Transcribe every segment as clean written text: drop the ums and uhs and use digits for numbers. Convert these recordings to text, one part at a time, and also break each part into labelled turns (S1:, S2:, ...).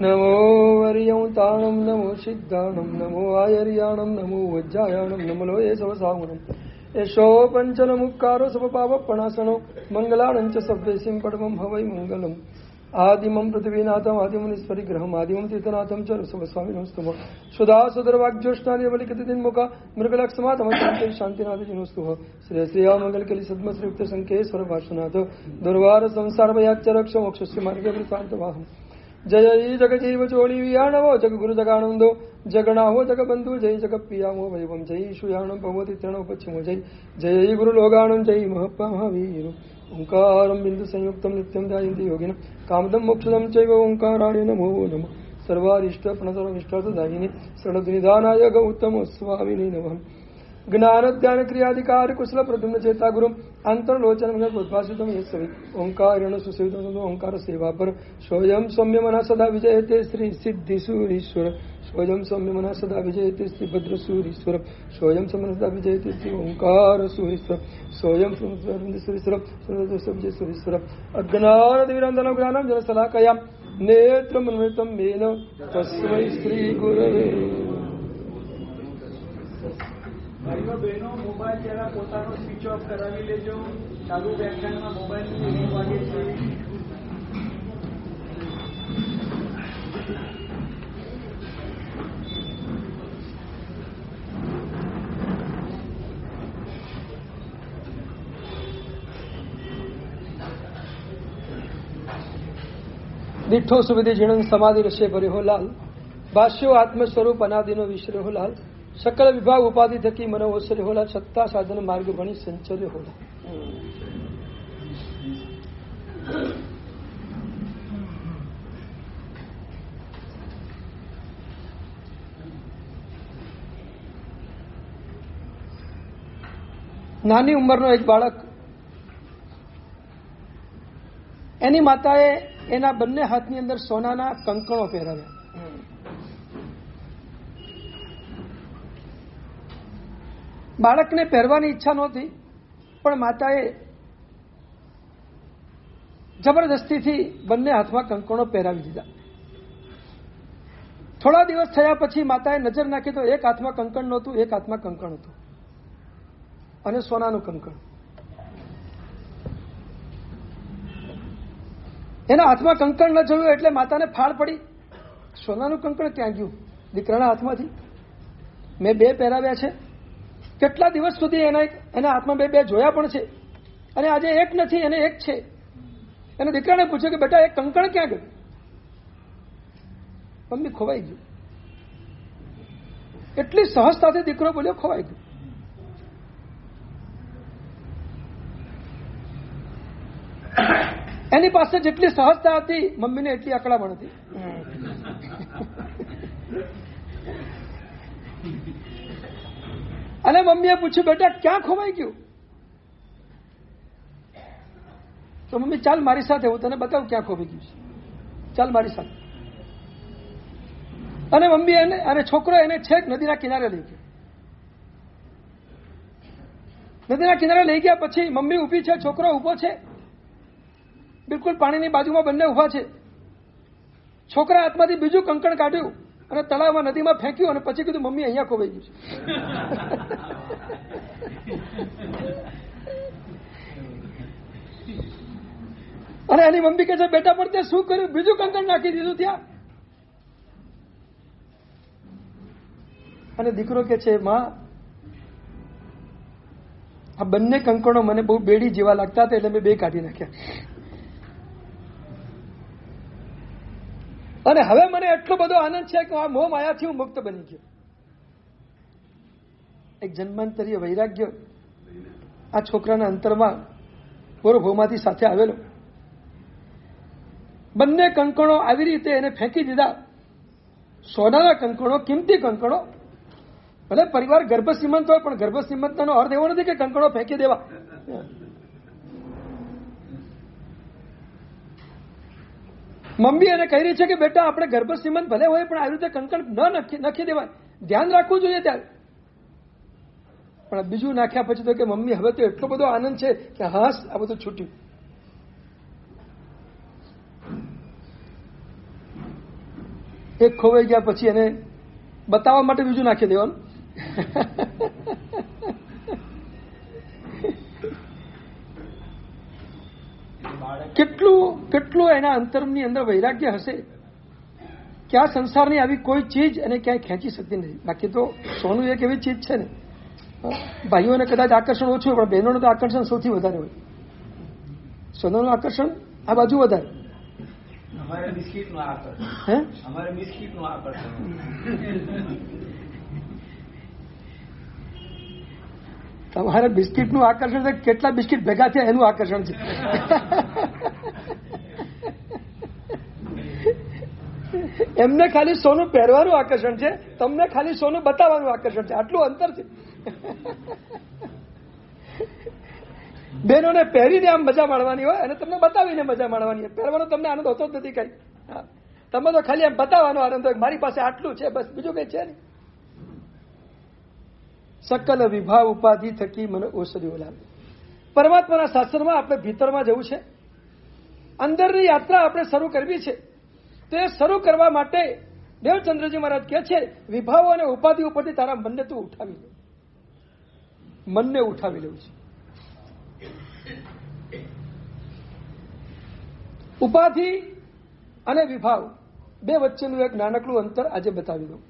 S1: નમો વર્યૌતાણમ નમો સિદ્ધાણમ નમો આયર્યાણમ નમો વજ્જાયાણમ નમલો એ સવસાવણમ એશો પંચન મુક્કારો સપપાવપણાસણો મંગલાણંચ સભ્યસિં પડમં હવૈ મંગલમ આદિમં પૃથ્વીનાથમ આદિમુનિસ્વરિગ્રહમ આદિમં તીર્થનાથમ ચ ઋષભસ્વામિનોસ્તુમ સુધા સુધર્વાગ્યોષ્ણાદેવલિકતિન્મુખ મૃગલક્ષમાતમ શાંતિનાથજીનોસ્તુહ શ્રેય શ્રેયા મંગલકલી સદ્મશ્રીયુક્ત સંકેશ્વર ભાષનાથ દુર્વાર સંસાર ભયાચ્ચ રક્ષ મોક્ષસ્ય માર્ગે વૃતાંતવાહમ જય જગજીવ ચોળી વિયાણવો જગ ગુરુ જગાનંદો જગણાહો જગબંધુ જય જગપિયામો વૈવમ જય શુયાણમ ભગવતી ત્રણોપચ્છમો જય જય ગુરુ લોગાણમ જય મહાવીર ઓંકારમ બિંદુ સંયુક્તમ નિત્યમ ધ્યાયંતિ યોગિન કામદમ મોક્ષદમ ચૈવ ઓંકારાય નમો નમઃ સર્વારિષ્ટ પ્रणतरविष्टार्थदायिने સણદ્નિધાનાય ગૌતમ સ્વામિને નમઃ જ્ઞાન ધ્યાન ક્રિયાધિકાર કુશલ પ્રદ્યુમ્ન ચેતા ગુરુ આંતરલોચન ઉદ્ભાષિતમ યસ્વી ઓંકારેણ સુસેવિતમ ઓંકાર સેવા પર સ્વયં સૌમ્ય મના સદા વિજયતે શ્રી સિદ્ધિ સુરીશ્વર સ્વયં સૌમ્ય મના સદા વિજયતે શ્રી ભદ્ર સુરીશ્વર સ્વયં સૌમ્ય સદા વિજયતે શ્રી ઓંકાર સુરીશ્વર સ્વયં સુરીશ્વર સુરીશ્વર અજ્ઞાન દિવ્યાંતન જ્ઞાનમ જન સલાકયા નેત્રમન્વિતમ મેન તસ્મૈ શ્રી ગુરવે.
S2: ભાઈઓ બહેનો મોબાઈલ જરા પોતાનો સ્વિચ ઓફ કરાવી લેજો. ચાલુ વ્યાખ્યાનમાં મોબાઈલની રિંગ વાગે છે.
S1: દીઠો સુવિધિ જીણન સમાધિ રસે ભર્યો લાલ ભાષ્યો આત્મ સ્વરૂપ અનાદિનો વિશ્ર્યો લાલ સકલ વિભાગ ઉપાધિ થકી મનો ઓસર્યો હોલા સત્તા સાધન માર્ગ ભણી સંચર્યો હોલા. નાની ઉંમરનો એક બાળક, એની માતાએ એના બંને હાથની અંદર સોનાના કંકણો પહેરાવ્યા. બાળકને પહેરવાની ઈચ્છા નહોતી, પણ માતાએ જબરદસ્તીથી બંને હાથમાં કંકણો પહેરાવી દીધા. થોડા દિવસ થયા પછી માતાએ નજર નાખી તો એક હાથમાં કંકણ નહોતું, એક હાથમાં કંકણ હતું અને સોનાનું કંકણ. એના હાથમાં કંકણ ન જોયું એટલે માતાને ફાળ પડી, સોનાનું કંકણ ક્યાં ગયું દીકરાના હાથમાંથી? મેં બે પહેરાવ્યા છે, કેટલા દિવસ સુધી એના હાથમાં બે જોયા પણ છે, અને આજે એક નથી અને એક છે. એને દીકરાને પૂછ્યું કે બેટા એક કંકણ ક્યાં ગયું? મમ્મી ખોવાઈ ગયું. એટલી સહજતાથી દીકરો બોલ્યો ખોવાઈ ગયું. એની પાસે જેટલી સહજતા હતી મમ્મીને એટલી અકળામણ હતી. અને મમ્મીએ પૂછ્યું બેટા ક્યાં ખોવાઈ ગયું? તો મમ્મી ચાલ મારી સાથે, હું તને બતાવું ક્યાં ખોવાઈ ગયું છે, ચાલ મારી સાથે. અને મમ્મી અને છોકરો એને છેક નદીના કિનારે લઈ ગયો. નદીના કિનારે લઈ ગયા પછી મમ્મી ઊભી છે, છોકરો ઊભો છે, બિલકુલ પાણીની બાજુમાં બંને ઊભા છે. છોકરા હાથમાંથી બીજું કંકણ કાઢ્યું અને તળાવમાં નદીમાં ફેંક્યું અને પછી કીધું મમ્મી અહીંયા ખોવાઈ ગયું છે. અને એની મમ્મી કહે છે બેટા પણ તે શું કર્યું? બીજું કંકણ નાખી દીધું ત્યાં. અને દીકરો કે છે માં, આ બંને કંકણો મને બહુ બેડી જેવા લાગતા હતા એટલે મેં બે કાઢી નાખ્યા. અને હવે મને એટલો બધો આનંદ છે કે આ મોહ માયાથી હું મુક્ત બની ગયો. એક જન્માંતરીય વૈરાગ્ય આ છોકરાના અંતરમાં પૂર્વભૂમાંથી સાથે આવેલો. બંને કંકણો આવી રીતે એને ફેંકી દીધા. સોનાના કંકણો, કિંમતી કંકણો. ભલે પરિવાર ગર્ભશ્રીમંત હોય, પણ ગર્ભશ્રીમંતનો અર્થ એવો નથી કે કંકણો ફેંકી દેવા. મમ્મી એને કહી રહી છે કે બેટા આપણે ગર્ભશ્રીમંત ભલે હોય પણ આવી રીતે કંકણ નખી દેવાય, ધ્યાન રાખવું જોઈએ ત્યારે. પણ બીજું નાખ્યા પછી તો કે મમ્મી હવે તો એટલો બધો આનંદ છે કે હાસ આ બધું છૂટ્યું. એક ખોવાઈ ગયા પછી એને બતાવવા માટે બીજું નાખી દેવાનું. કેટલું એના અંતરની અંદર વૈરાગ્ય હશે કે આ સંસારની આવી કોઈ ચીજ એને ક્યાંય ખેંચી શકતી નથી. બાકી તો સોનું એક એવી ચીજ છે ને, ભાઈઓને કદાચ આકર્ષણ ઓછું હોય, પણ બહેનોનું તો આકર્ષણ સૌથી વધારે હોય. સોનાનું આકર્ષણ આ બાજુ વધારે.
S2: અમારે બિસ્કિટનું આકર્ષણ.
S1: હે?
S2: અમારે બિસ્કિટનું આકર્ષણ.
S1: તમારે બિસ્કિટનું આકર્ષણ છે, કેટલા બિસ્કિટ ભેગા થયા એનું આકર્ષણ છે. એમને ખાલી સોનું પહેરવાનું આકર્ષણ છે, તમને ખાલી સોનું બતાવવાનું આકર્ષણ છે. આટલું અંતર છે. બહેનોને પહેરીને આમ મજા માણવાની હોય અને તમને બતાવીને મજા માણવાની હોય. પહેરવાનો તમને આનંદ હોતો જ નથી કઈ. તમે તો ખાલી આમ બતાવવાનો આનંદ હોય, મારી પાસે આટલું છે, બસ બીજું કઈ છે નહીં. સકલ વિભાવ ઉપાધિ થકી મને ઓસર્યો લાગે. પરમાત્માના શાસનમાં આપણે ભીતરમાં જવું છે, અંદરની યાત્રા આપણે શરૂ કરવી છે. તો એ શરૂ કરવા માટે દેવચંદ્રજી મહારાજ કહે છે, વિભાવો અને ઉપાધિ ઉપરથી તારા મનને તું ઉઠાવી લે. મનને ઉઠાવી લેવું છે. ઉપાધિ અને વિભાવ બે વચ્ચેનું એક નાનકડું અંતર આજે બતાવી દઉં.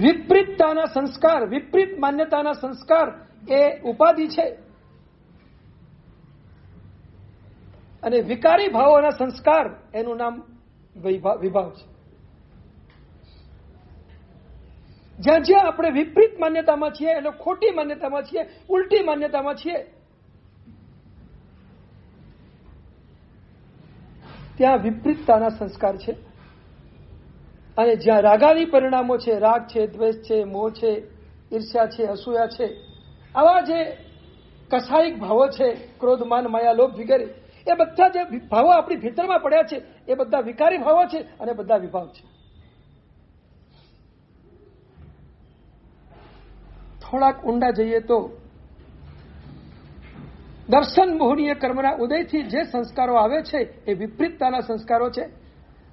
S1: વિપરીતતાના સંસ્કાર, વિપરીત માન્યતાના સંસ્કાર એ ઉપાધિ છે, અને વિકારી ભાવોના સંસ્કાર એનું નામ વિભાવ છે. જ્યાં જ્યાં આપણે વિપરીત માન્યતામાં છીએ, એટલે ખોટી માન્યતામાં છીએ, ઉલટી માન્યતામાં છીએ, ત્યાં વિપરીતતાના સંસ્કાર છે. અને જ્યાં રાગાદી પરિણામો છે, રાગ છે, દ્વેષ છે, મોહ છે, ઈર્ષ્યા છે, અસૂયા છે, આવા જે કસાયિક ભાવો છે, ક્રોધ, માન, માયા, લોભ વગેરે, એ બધા જે ભાવો આપણી ભીતરમાં પડ્યા છે, એ બધા વિકારી ભાવો છે અને બધા વિભાવ છે. થોડાક ઊંડા જઈએ તો દર્શન મોહનીય કર્મના ઉદયથી જે સંસ્કારો આવે છે એ વિપરીતતાના સંસ્કારો છે,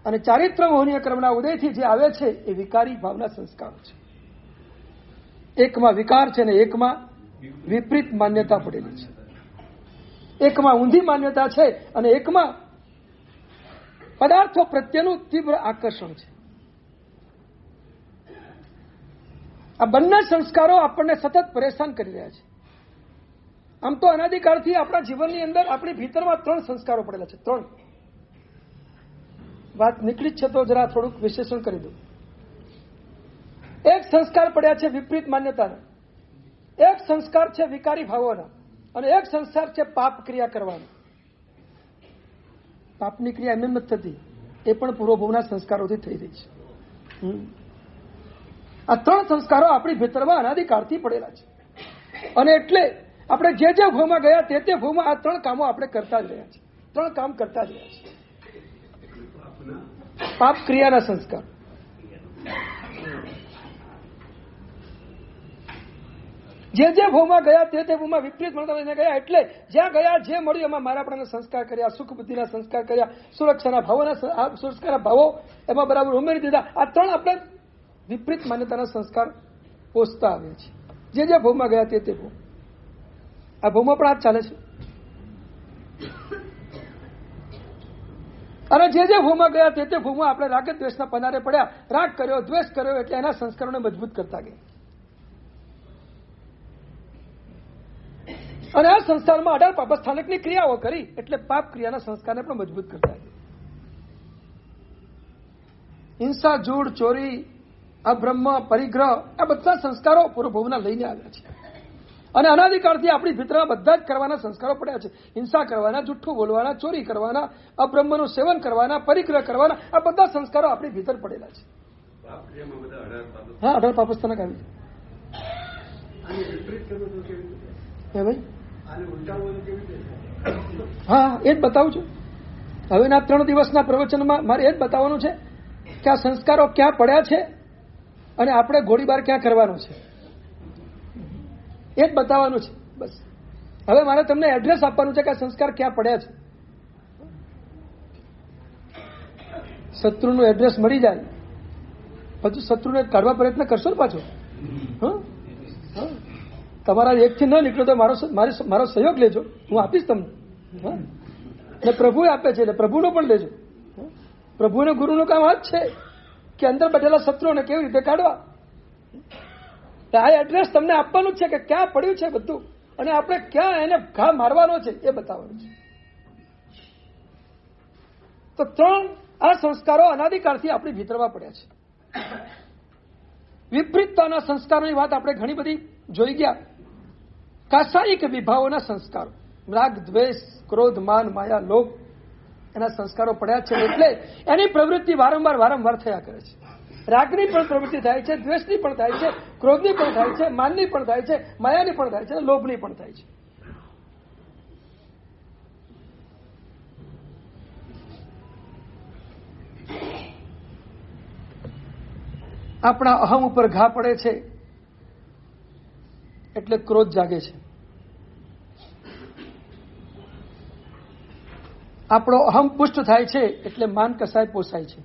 S1: અને ચારિત્ર મોહનીય કર્મના ઉદયથી જે આવે છે એ વિકારી ભાવના સંસ્કારો છે. એકમાં વિકાર છે ને એકમાં વિપરીત માન્યતા પડેલી છે. એકમાં ઊંધી માન્યતા છે અને એકમાં પદાર્થો પ્રત્યેનું તીવ્ર આકર્ષણ છે. આ બંને સંસ્કારો આપણને સતત પરેશાન કરી રહ્યા છે. આમ તો અનાદિકાળથી આપણા જીવનની અંદર આપણી ભીતરમાં 3 સંસ્કારો પડેલા છે. 3 વાત નીકળી જ છે તો જરા થોડુંક વિશ્લેષણ કરી દઉં. એક સંસ્કાર પડ્યા છે વિપરીત માન્યતાના, એક સંસ્કાર છે વિકારી ભાવોના, અને એક સંસ્કાર છે પાપ ક્રિયા કરવાનો. પાપની ક્રિયા એમ નથી થતી, એ પણ પૂર્વભવના સંસ્કારોથી થઈ રહી છે. આ 3 સંસ્કારો આપણી ભીતરમાં અનાદિકાળથી પડેલા છે, અને એટલે આપણે જે જે ભવમાં ગયા તે ભવમાં આ 3 કામો આપણે કરતા જ રહ્યા છે. 3 કામ કરતા જ રહ્યા છે. પાપ ક્રિયાના સંસ્કાર, જે જે ભવમાં ગયા તે ભવમાં વિપરીત મળતા લઈને ગયા, એટલે જ્યાં ગયા જે મળ્યું એમાં મારા આપણને સંસ્કાર કર્યા, સુખ બુદ્ધિના સંસ્કાર કર્યા, સુરક્ષાના ભાવોના સુરક્ષાના ભાવો એમાં બરાબર ઉમેરી દીધા. આ 3 આપણે વિપરીત માન્યતાના સંસ્કાર પોષતા આવ્યા છે. જે જે ભવમાં ગયા તે ભવ, આ ભવમાં પણ આ જ ચાલે છે. અને જે જે ભૂમાં ગયા તે ભૂમાં આપણે રાગ દ્વેષના પનારે પડ્યા, રાગ કર્યો, દ્વેષ કર્યો, એટલે એના સંસ્કારોને મજબૂત કરતા ગયા. અને આ સંસારમાં 18 પાપસ્થાનકની ક્રિયાઓ કરી, એટલે પાપ ક્રિયાના સંસ્કારને પણ મજબૂત કરતા ગયા. હિંસા, જૂડ, ચોરી, અબ્રહ્મ, પરિગ્રહ, આ બધા સંસ્કારો પૂર્વભવના લઈને આવ્યા છે. અને અનાદિકાળથી આપણી ભીતરમાં બધા જ કરવાના સંસ્કારો પડ્યા છે. હિંસા કરવાના, જુઠ્ઠું બોલવાના, ચોરી કરવાના, અબ્રહ્મનું સેવન કરવાના, પરિગ્રહ કરવાના, આ બધા સંસ્કારો આપણી ભીતર પડેલા છે. હા, 18 પાપસ્થાનક આવી છે ભાઈ. હા, એ જ બતાવું છું. હવેના 3 દિવસના પ્રવચનમાં મારે એ જ બતાવવાનું છે કે આ સંસ્કારો ક્યાં પડ્યા છે અને આપણે ગોળીબાર ક્યાં કરવાનો છે, એ જ બતાવવાનું છે. બસ હવે મારે તમને એડ્રેસ આપવાનું છે કે આ સંસ્કાર ક્યાં પડ્યા છે. શત્રુનું એડ્રેસ મળી જાય પછી શત્રુને કાઢવા પ્રયત્ન કરશો ને પાછો. તમારા એકથી ન નીકળો તો મારો સહયોગ લેજો, હું આપીશ તમને. અને પ્રભુ આપે છે એટલે પ્રભુનો પણ લેજો. પ્રભુને ગુરુનું કામ આ જ છે કે અંદર બેઠેલા શત્રુઓને કેવી રીતે કાઢવા. આ એડ્રેસ તમને આપવાનું જ છે કે ક્યાં પડ્યું છે બધું અને આપણે ક્યાં એને ઘા મારવાનો છે એ બતાવવાનું છે. તો 3 આ સંસ્કારો અનાદિકાળથી આપણી ભીતરમાં પડ્યા છે. વિપરીતતાના સંસ્કારોની વાત આપણે ઘણી બધી જોઈ ગયા. કાસાયિક વિભાવોના સંસ્કારો, રાગ, દ્વેષ, ક્રોધ, માન, માયા, લોભ, એના સંસ્કારો પડ્યા છે એટલે એની પ્રવૃત્તિ વારંવાર થયા કરે છે. રાગની પણ પ્રવૃત્તિ થાય છે, દ્વેષની પણ થાય છે, ક્રોધની પણ થાય છે, માનની પણ થાય છે, માયાની પણ થાય છે, લોભની પણ થાય છે. આપણા અહમ ઉપર ઘા પડે છે એટલે ક્રોધ જાગે છે. આપણો અહમ પુષ્ટ થાય છે એટલે માન કસાય પોસાય છે.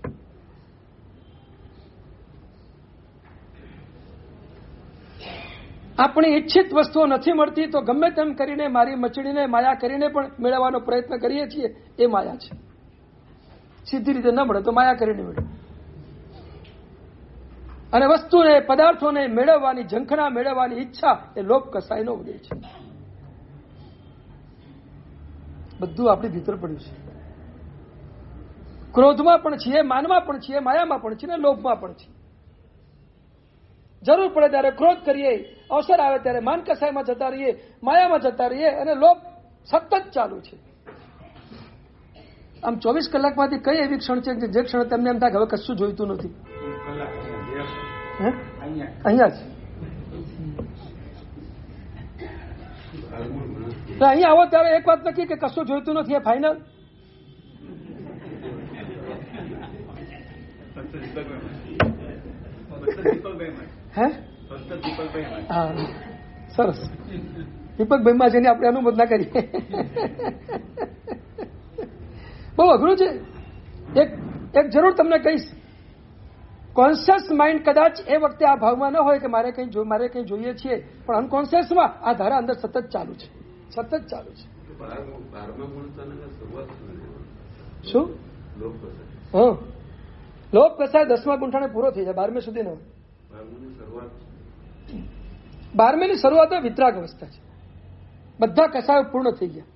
S1: આપણી ઈચ્છિત વસ્તુઓ નથી મળતી તો ગમે તેમ કરીને મારી મચડીને માયા કરીને પણ મેળવવાનો પ્રયત્ન કરીએ છીએ, એ માયા છે. સીધી રીતે ન મળે તો માયા કરીને મળે. અને વસ્તુને, પદાર્થોને મેળવવાની ઝંખના, મેળવવાની ઈચ્છા એ લોભ કસાયનો ઉદય છે. બધું આપણી ભીતર પડ્યું છે. ક્રોધમાં પણ છીએ, માનમાં પણ છીએ, માયામાં પણ છીએ, લોભમાં પણ છીએ. જરૂર પડે ત્યારે ક્રોધ કરીએ, અવસર આવે ત્યારે માન કસાયમાં જતા રહીએ, માયામાં જતા રહીએ અને લોભ સતત ચાલુ છે. આમ 24 કલાકમાંથી કઈ એવી ક્ષણ છે કે જે ક્ષણ તેમને એમ થાય કે હવે કશું જોઈતું નથી? અહીંયા જ. તો અહીંયા આવો ત્યારે એક વાત નક્કી કે કશું જોઈતું નથી, એ ફાઇનલ. હે? હા, સરસ. દીપકભાઈમાં જઈને આપણે અનુમત ના કરીએ. બહુ અઘરું છે. એક જરૂર તમને કહીશ, કોન્શિયસ માઇન્ડ કદાચ એ વખતે આ ભાવમાં ન હોય કે મારે કંઈ જોઈએ છીએ, પણ અનકોન્શિયસમાં આ ધારા અંદર સતત ચાલુ છે. શું? હા, લોભ કસાય 10મા ગુંઠાણે પૂરો થઈ જાય, 12મે સુધી ન હોય. 12મેની શરૂઆત વિતરાગ અવસ્થા છે. બધા કસાયો પૂર્ણ થઈ ગયા.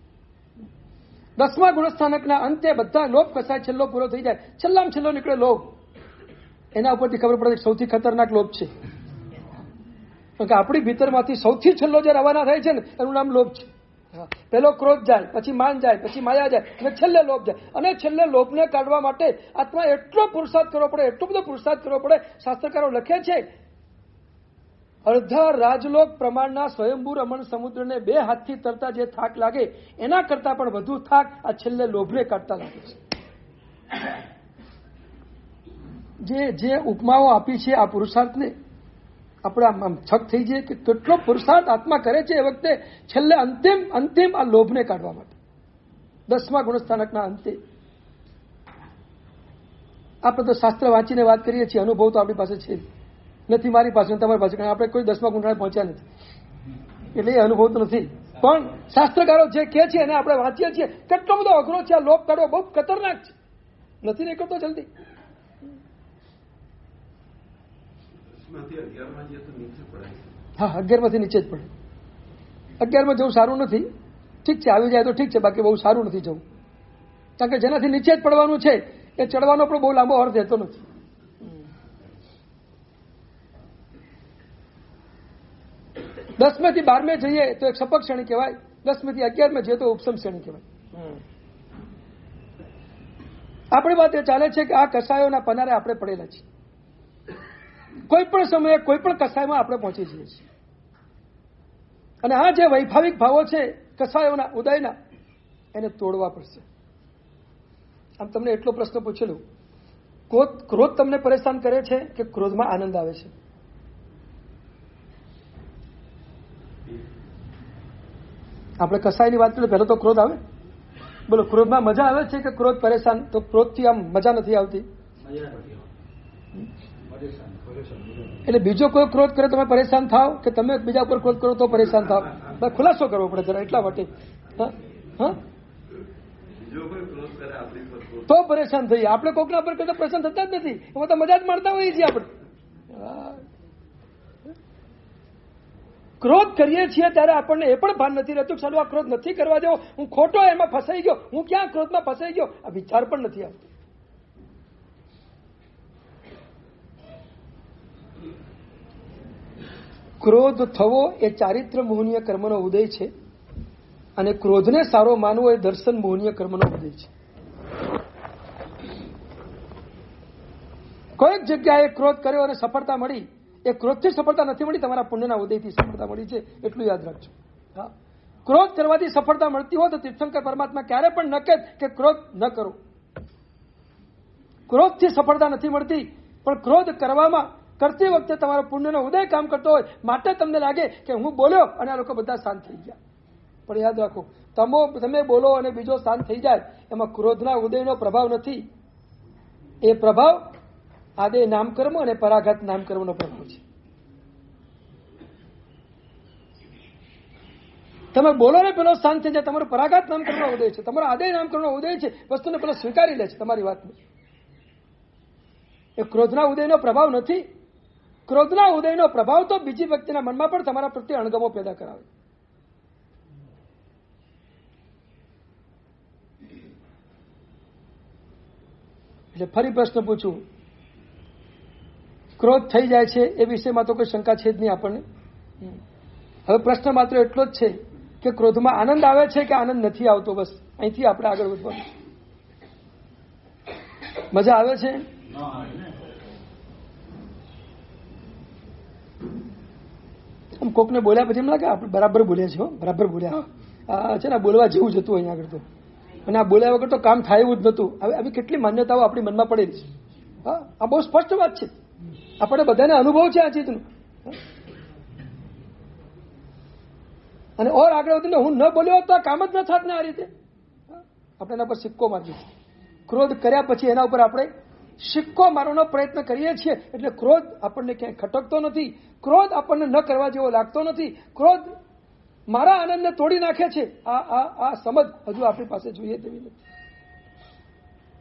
S1: 10મા ગુણસ્થાનકના અંતે બધા લોભ કસાય છેલ્લો પૂરો થઈ જાય. છેલ્લામાં છેલ્લો નીકળે લોભ. એના ઉપરથી ખબર પડે કે સૌથી ખતરનાક લોભ છે. કારણ કે આપણી ભીતરમાંથી સૌથી છેલ્લો જે રવાના થાય છે ને એનું નામ લોભ છે. પેલો ક્રોધ જાય, પછી માન જાય, પછી માયા જાય અને છેલ્લે લોભ જાય. અને છેલ્લે લોભને કાઢવા માટે આત્મા એટલો પુરુષાર્થ કરવો પડે, એટલો બધો પુરુષાર્થ કરવો પડે. શાસ્ત્રકારો લખે છે અડધા રાજલોક પ્રમાણના સ્વયંભૂ રમણ સમુદ્રને 2 હાથથી તરતા જે થાક લાગે એના કરતા પણ વધુ થાક આ છેલ્લે લોભને કાઢતા લાગે છે. જે ઉપમાઓ આપી છે આ પુરુષાર્થને, આપણે આમ છક થઈ જઈએ કે કેટલો પુરુષાર્થ આત્મા કરે છે એ વખતે છેલ્લે અંતિમ આ લોભને કાઢવા માટે 10મા ગુણસ્થાનકના અંતે. આપણે તો શાસ્ત્ર વાંચીને વાત કરીએ છીએ, અનુભવ તો આપણી પાસે છે નથી, મારી પાસે તમારી પાસે, કારણ આપણે કોઈ 10મા ગુંઠાણે પહોંચ્યા નથી એટલે એ અનુભવ તો નથી. પણ શાસ્ત્રકારો જે કહે છે એને આપણે વાંચીએ છીએ. કેટલો બધો અઘરો છે આ લોભ કાઢવો, બહુ ખતરનાક છે, નથી નીકળતો જલ્દી. હા, 11માંથી નીચે જ પડે. 11માં જવું સારું નથી. ઠીક છે, આવી જાય તો ઠીક છે, બાકી બહુ સારું નથી જવું. કારણ કે જેનાથી નીચે જ પડવાનું છે એ ચડવાનો પણ બહુ લાંબો અર્થ રહેતો નથી. 10મેથી 12મે જઈએ તો એક સપક શ્રેણી કહેવાય, 10મેથી 11મે જઈએ તો ઉપસમ શ્રેણી કહેવાય. આપણી વાત એ ચાલે છે કે આ કસાયોના પનારે આપણે પડેલા છીએ. કોઈ પણ સમયે કોઈ પણ કસાયમાં આપણે પહોંચી જઈએ છીએ. અને આ જે વૈભાવિક ભાવો છે કસાયોના ઉદયના, એને તોડવા પડશે. આમ તમને એટલો પ્રશ્ન પૂછેલો, ક્રોધ તમને પરેશાન કરે છે કે ક્રોધમાં આનંદ આવે છે? આપણે કસાયની વાત કરીએ પહેલો તો ક્રોધ આવે. બોલો, ક્રોધમાં મજા આવે છે કે ક્રોધ પરેશાન? તો ક્રોધથી આમ મજા નથી આવતી. એટલે બીજો કોઈ ક્રોધ કરે તમે પરેશાન થાવ કે તમે બીજા ઉપર ક્રોધ કરો તો પરેશાન થાવ? બસ ખુલાસો કરવો પડે જરા એટલા માટે. તો પરેશાન થઈએ આપણે. કોકના પર કદાચ પરેશાન થતા જ નથી, એમાં તો મજા જ માણતા હોઈએ છીએ આપણે. ક્રોધ કરીએ છીએ ત્યારે આપણને એ પણ ભાન નથી રહેતું ચાલો આ ક્રોધ નથી કરવા દેવો, હું ખોટો એમાં ફસાઈ ગયો, હું ક્યાં ક્રોધમાં ફસાઈ ગયો, આ વિચાર પણ નથી આવતો. ક્રોધ થવો એ ચારિત્ર મોહનીય કર્મનો ઉદય છે અને ક્રોધને સારો માનવો એ દર્શન મોહનીય કર્મનો ઉદય છે. કોઈક જગ્યાએ ક્રોધ કર્યો અને સફળતા મળી, એ ક્રોધથી સફળતા નથી મળી, તમારા પુણ્યના ઉદયથી સફળતા મળી છે, એટલું યાદ રાખજો. હા, ક્રોધ કરવાથી સફળતા મળતી હોય તો તીર્થંકર પરમાત્મા ક્યારે પણ ન કહે કે ક્રોધ ન કરો. ક્રોધથી સફળતા નથી મળતી, પણ ક્રોધ કરવામાં કરતી વખતે તમારો પુણ્યનો ઉદય કામ કરતો હોય માટે તમને લાગે કે હું બોલ્યો અને આ લોકો બધા શાંત થઈ ગયા. પણ યાદ રાખો, તમે બોલો અને બીજો શાંત થઈ જાય એમાં ક્રોધના ઉદયનો પ્રભાવ નથી. એ પ્રભાવ આદે નામકર્મ અને પરાઘાત નામકર્મનો પ્રભાવ છે. તમે બોલો ને પેલો શાંત થઈ જાય, તમારો પરાઘાત નામકર્મનો ઉદય છે, તમારો આદે નામકર્મનો ઉદય છે, વસ્તુને પેલો સ્વીકારી લે છે તમારી વાતને. એ ક્રોધના ઉદયનો પ્રભાવ નથી. ક્રોધના ઉદયનો પ્રભાવ તો બીજી વ્યક્તિના મનમાં પણ તમારા પ્રત્યે અણગમો પેદા કરાવે. એટલે ફરી પ્રશ્ન પૂછું, ક્રોધ થઈ જાય છે એ વિષયમાં તો કોઈ શંકા છે જ નહીં આપણને. હવે પ્રશ્ન માત્ર એટલો જ છે કે ક્રોધમાં આનંદ આવે છે કે આનંદ નથી આવતો? બસ અહીંથી આપણે આગળ વધવાનું. મજા આવે છે? આમ કોકને બોલ્યા પછી એમ લાગે આપણે બરાબર બોલ્યા છે, બરાબર બોલ્યા છે ને, બોલવા જેવું જ હતું અહીંયા આગળ તો. અને આ બોલ્યા વગર તો કામ થાય એવું જ નતું. હવે આવી કેટલી માન્યતાઓ આપણી મનમાં પડેલી છે. હા, આ બહુ સ્પષ્ટ વાત છે, આપણે બધાને અનુભવ છે આ ચીજનો. અને ઓર આગળ વધીને હું ન બોલ્યો તો આ કામ જ ન થાત ને આ રીતે. આપણે એના પર સિક્કો મારીએ છીએ. ક્રોધ કર્યા પછી એના ઉપર આપણે સિક્કો મારવાનો પ્રયત્ન કરીએ છીએ. એટલે ક્રોધ આપણને ક્યાંય ખટકતો નથી, ક્રોધ આપણને ન કરવા જેવો લાગતો નથી, ક્રોધ મારા આનંદને તોડી નાખે છે. આ સમજ હજુ આપણી પાસે જોઈએ તેવી નથી.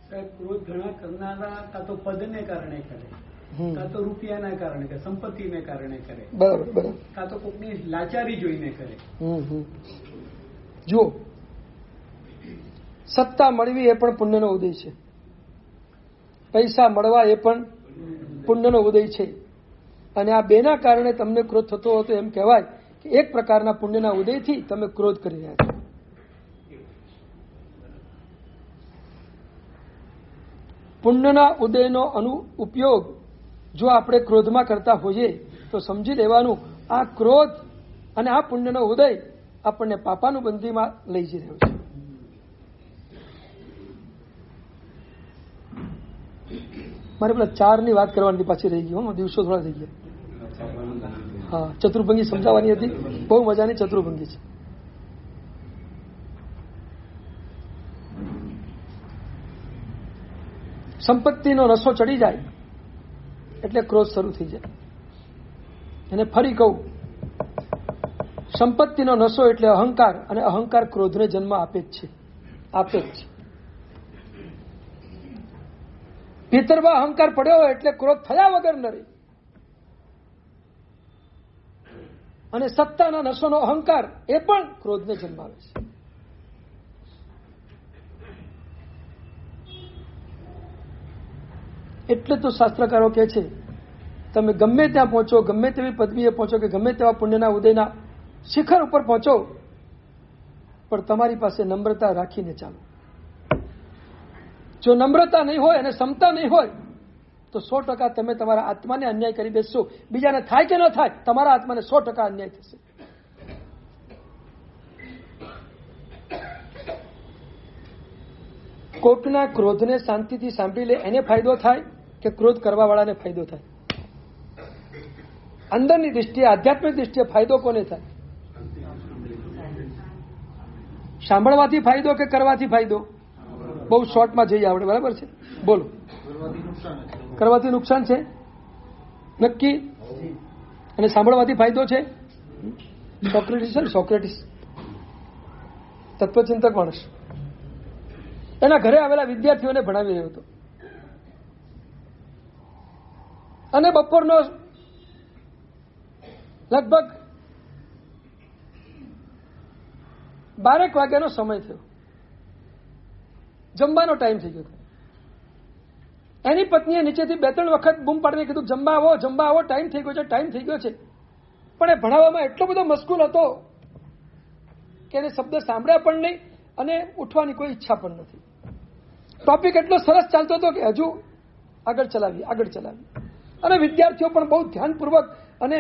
S2: સાહેબ, ક્રોધ ઘણા કરનારા કાં તો પદને કારણે કરે, કાં તો રૂપિયાના કારણે કરે, સંપત્તિને કારણે કરે,
S1: બરાબર બરાબર,
S2: કાં તો કોકની લાચારી જોઈને કરે.
S1: જુઓ, સત્તા મળવી એ પણ પુણ્યનો ઉદય છે, પૈસા મળવા એ પણ પુણ્યનો ઉદય છે. અને આ બેના કારણે તમને ક્રોધ થતો હતો એમ કહેવાય કે એક પ્રકારના પુણ્યના ઉદયથી તમે ક્રોધ કરી રહ્યા છો. પુણ્યના ઉદયનો ઉપયોગ જો આપણે ક્રોધમાં કરતા હોઈએ તો સમજી લેવાનું આ ક્રોધ અને આ પુણ્યનો ઉદય આપણને પાપાનું બંધીમાં લઈ જઈ રહ્યો છે. મારે પેલા 4 ની વાત કરવાની પાછી રહી ગઈ, દિવસો થોડા થઈ ગયા. હા, ચતુર્ભંગી સમજાવવાની હતી, બહુ મજાની ચતુર્ભંગી છે. સંપત્તિનો રસો ચડી જાય એટલે ક્રોધ શરૂ થઈ જાય. અને ફરી કહું, સંપત્તિનો નશો એટલે અહંકાર, અને અહંકાર ક્રોધને જન્મ આપે જ છે, આપે જ છે. ભીતરમાં અહંકાર પડ્યો હોય એટલે ક્રોધ થયા વગર ન રહે. અને સત્તાના નશોનો અહંકાર એ પણ ક્રોધને જન્માવે છે. એટલે તો શાસ્ત્રકારો કહે છે તમે ગમે ત્યાં પહોંચો, ગમે તેવી પદવીએ પહોંચો કે ગમે તેવા પુણ્યના ઉદયના શિખર ઉપર પહોંચો, પણ તમારી પાસે નમ્રતા રાખીને ચાલો. જો નમ્રતા નહીં હોય અને ક્ષમતા નહીં હોય તો 100% તમે તમારા આત્માને અન્યાય કરી બેસશો. બીજાને થાય કે ન થાય, તમારા આત્માને 100% અન્યાય થશે. કોકના ક્રોધને શાંતિથી સાંભળી લે એને ફાયદો થાય કે ક્રોધ કરવા વાળાને ફાયદો થાય? અંદરની દૃષ્ટિએ, આધ્યાત્મિક દૃષ્ટિએ ફાયદો કોને થાય? સાંભળવાથી ફાયદો કે કરવાથી ફાયદો? બહુ શોર્ટમાં જઈએ આપણે, બરાબર છે? બોલો. કરવાથી નુકસાન છે નક્કી, અને સાંભળવાથી ફાયદો છે. સોક્રેટિસ છે ને, સોક્રેટિસ તત્વચિંતક માણસ, એના ઘરે આવેલા વિદ્યાર્થીઓને ભણાવી રહ્યો હતો, અને બપોરનો લગભગ 12 વાગ્યાનો સમય થયો, જમવાનો ટાઈમ થઈ ગયો. એની પત્નીએ નીચેથી 2-3 વખત બૂમ પાડીને કીધું, જમવા આવો, ટાઈમ થઈ ગયો છે. પણ એ ભણાવવામાં એટલો બધો મશગુલ હતો કે એને શબ્દ સાંભળ્યા પણ નહીં અને ઉઠવાની કોઈ ઈચ્છા પણ નથી. ટોપિક એટલો સરસ ચાલતો હતો કે હજુ આગળ ચલાવી, અને વિદ્યાર્થીઓ પણ બહુ ધ્યાનપૂર્વક અને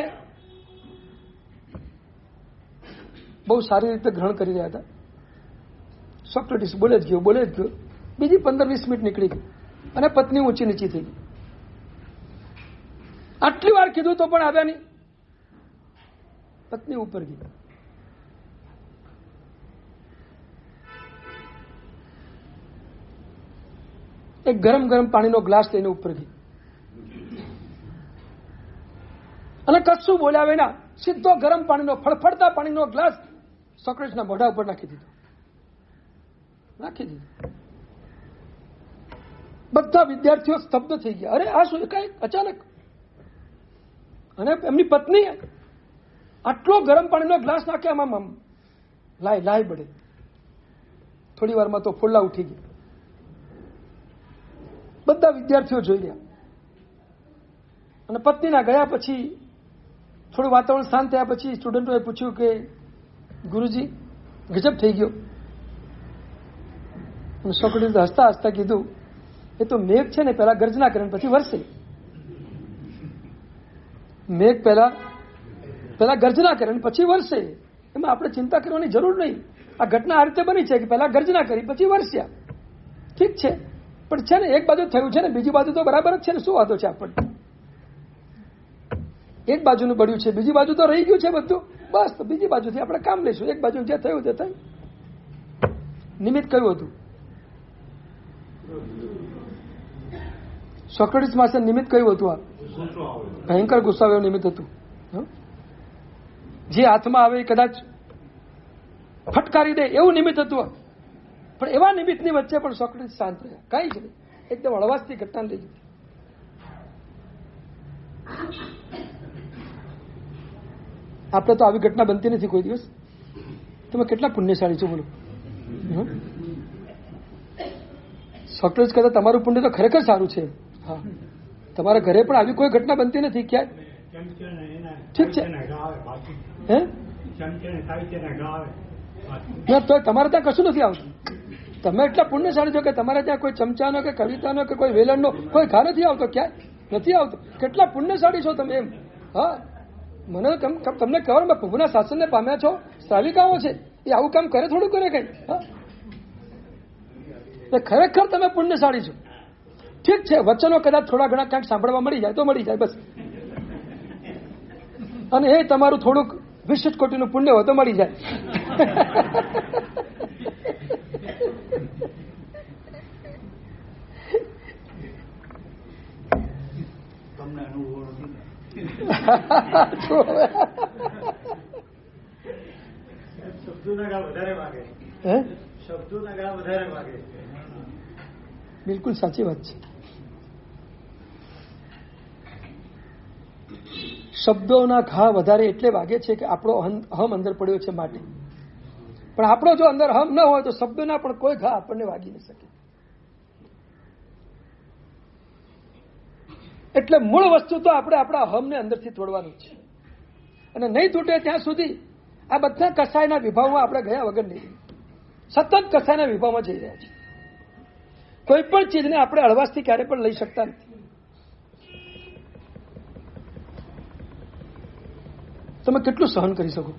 S1: બહુ સારી રીતે ગ્રહણ કરી રહ્યા હતા. સોક્રેટિસ બોલે જ ગયો. બીજી 15-20 મિનિટ નીકળી ગઈ અને પત્ની ઊંચી નીચી થઈ ગઈ. આટલી વાર કીધું તો પણ આવ્યા નહીં. પત્ની ઉપર ગઈ. એક ગરમ પાણીનો ગ્લાસ લઈને ઉપર ગઈ અને કશું બોલ્યા વિના સીધો ગરમ પાણીનો, ફળફળતા પાણીનો ગ્લાસ સોક્રેટિસના મોઢા ઉપર નાખી દીધો. બધા વિદ્યાર્થીઓ સ્તબ્ધ થઈ ગયા. અરે આ શું, કઈ અચાનક. અને એમની પત્ની આટલો ગરમ પાણીનો ગ્લાસ નાખે, આમ લાય બળે. થોડી વારમાં તો ફોલ્લા ઉઠી ગયા. બધા વિદ્યાર્થીઓ જોઈ રહ્યા, અને પત્નીના ગયા પછી થોડું વાતાવરણ શાંત થયા પછી સ્ટુડન્ટોએ પૂછ્યું કે ગુરુજી ગજબ થઈ ગયો. સોક્રેટિસે હસતા હસતા કીધું, એ તો મેઘ છે ને પહેલા ગર્જના કરે પછી વરસે. મેઘ પહેલા ગર્જના કરે પછી વરસે, એમાં આપણે ચિંતા કરવાની જરૂર નહીં. આ ઘટના આ રીતે બની છે કે પહેલા ગર્જના કરી પછી વરસ્યા. ઠીક છે, પણ છે ને એક બાજુ થયું છે ને બીજી બાજુ તો બરાબર જ છે ને, શું વાંધો છે આપણને? એક બાજુનું બળ્યું છે, બીજી બાજુ તો રહી ગયું છે બધું, બસ તો બીજી બાજુથી આપણે કામ લઈશું. એક બાજુ જે થયું તે થયું. નિમિત્ત કયું હતું? સોક્રેટિસ પાસે નિમિત્ત કયું હતું? આ ભયંકર ગુસ્સા એવું નિમિત્ત હતું. જે હાથમાં આવે કદાચ ફટકારી દે એવું નિમિત્ત હતું. પણ એવા નિમિત્તની વચ્ચે પણ સોક્રેટિસ શાંત રહ્યા, કઈ જ નહીં, એકદમ હળવાશથી ઘટના લઈ લીધી. આપણે તો આવી ઘટના બનતી નથી કોઈ દિવસ. તમે કેટલા પુણ્યશાળી છો બોલો. સોક્રેટિસ કરતા તમારું પુણ્ય તો ખરેખર સારું છે. હા, તમારા ઘરે પણ આવી કોઈ ઘટના બનતી નથી ક્યાંય? ઠીક છે, હે તો તમારે ત્યાં કશું નથી આવતું. તમે એટલા પુણ્યશાળી છો કે તમારે ત્યાં કોઈ ચમચાનો કે કવિતાનો કે કોઈ વેલણનો કોઈ ઘા નથી આવતો, ક્યાંય નથી આવતો. કેટલા પુણ્યશાળી છો તમે એમ. હા, મને તમને કહેવાનું, મેં પ્રભુના શાસનને પામ્યા છો, શ્રાવિકાઓ છે એ આવું કામ કરે, થોડું કરે કઈ. હા, ખરેખર તમે પુણ્યશાળી છો. ઠીક છે, વચનો કદાચ થોડા ઘણા ક્યાંક સાંભળવા મળી જાય તો મળી જાય બસ, અને એ તમારું થોડુંક વિશિષ્ટ કોટીનું પુણ્ય હોય તો મળી જાય.
S2: તમને અનુભવ નથી. શબ્દોના ગા વધારે વાગે. શબ્દોના ગા વધારે વાગે.
S1: બિલકુલ સાચી વાત છે. શબ્દોના ઘા વધારે એટલે વાગે છે કે આપણો અહમ અંદર પડ્યો છે માટે. પણ આપણો જો અંદર અહમ ન હોય તો શબ્દોના પણ કોઈ ઘા આપણને વાગી ન શકે. એટલે મૂળ વસ્તુ તો આપણે આપણા અહમને અંદરથી તોડવાનું છે, અને નહીં તૂટે ત્યાં સુધી આ બધા કસાયના વિભાવમાં આપણે ગયા વગર નહીં. સતત કસાયના વિભાવમાં જઈ રહ્યા છીએ. કોઈ પણ ચીજને આપણે હળવાશથી ક્યારે પણ લઈ શકતા નથી. તમે કેટલું સહન કરી શકો?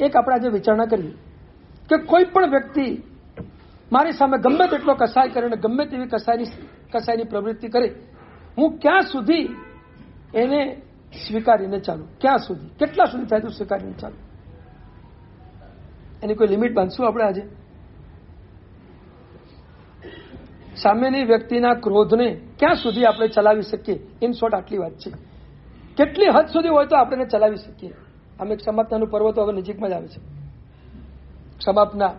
S1: એક આપણે આજે વિચારણા કરીએ કે કોઈ પણ વ્યક્તિ મારી સામે ગમે તેટલો કસાય કરે અને ગમે તેવી કસાયની પ્રવૃત્તિ કરે, હું ક્યાં સુધી એને સ્વીકારીને ચાલુ? ક્યાં સુધી, કેટલા સુધી થાય તો સ્વીકારીને ચાલુ? એની કોઈ લિમિટ બાંધશું આપણે આજે? સામેની વ્યક્તિના ક્રોધને ક્યાં સુધી આપણે ચલાવી શકીએ, ઇન શોર્ટ આટલી વાત છે. કેટલી હદ સુધી હોય તો આપણે ચલાવી શકીએ. આમ એક સમાપ્તાનું પર્વ તો હવે નજીકમાં જ આવે છે. સમાપના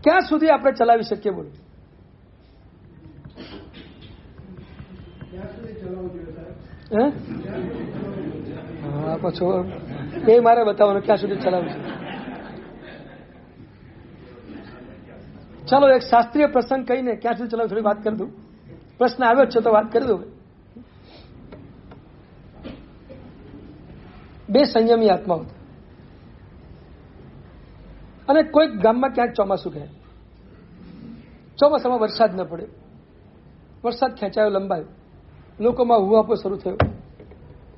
S1: ક્યાં સુધી આપણે ચલાવી શકીએ બોલો? હા પછી એ મારે બતાવવાનું ક્યાં સુધી ચલાવવું છે. ચાલો એક શાસ્ત્રીય પ્રસંગ કહીને ક્યાં સુધી ચલાવ થોડી વાત કરી દઉં. પ્રશ્ન આવ્યો છે તો વાત કરી દઉં. બે સંયમી આત્માઓ હતા અને કોઈક ગામમાં ક્યાંક ચોમાસું ગયા. ચોમાસામાં વરસાદ ન પડે, વરસાદ ખેંચાયો, લંબાયો, લોકોમાં હુવાપો શરૂ થયો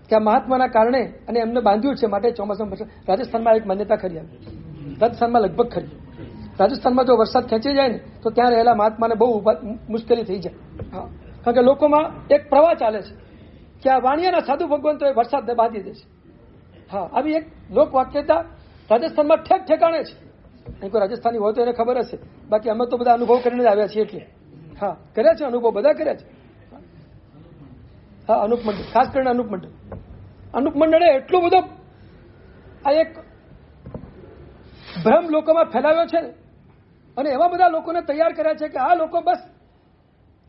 S1: કે આ મહાત્માના કારણે અને એમને બાંધ્યું છે માટે ચોમાસામાં વરસાદ. રાજસ્થાનમાં એક માન્યતા ખરી આવી, રાજસ્થાનમાં લગભગ ખરી. રાજસ્થાનમાં જો વરસાદ ખેંચી જાય ને તો ત્યાં રહેલા મહાત્માને બહુ મુશ્કેલી થઈ જાય. હા, કારણ કે લોકોમાં એક પ્રવાહ ચાલે છે કે આ વાણિયાના સાધુ ભગવંતો એ વરસાદને બાંધી દેશે. હા, આવી એક લોકવાક્યતા રાજસ્થાનમાં ઠેક ઠેકાણે છે. અહીં કોઈ રાજસ્થાની હોય તો એને ખબર હશે, બાકી અમે તો બધા અનુભવ કરીને જ આવ્યા છીએ. એટલે હા, કર્યા છે અનુભવ, બધા કર્યા છે. હા, અનુપ મંડળ, ખાસ કરીને અનુપ મંડળ. અનુપ મંડળે એટલો બધો આ એક ભ્રમ લોકોમાં ફેલાવ્યો છે અને એવા બધા લોકોને તૈયાર કર્યા છે કે આ લોકો બસ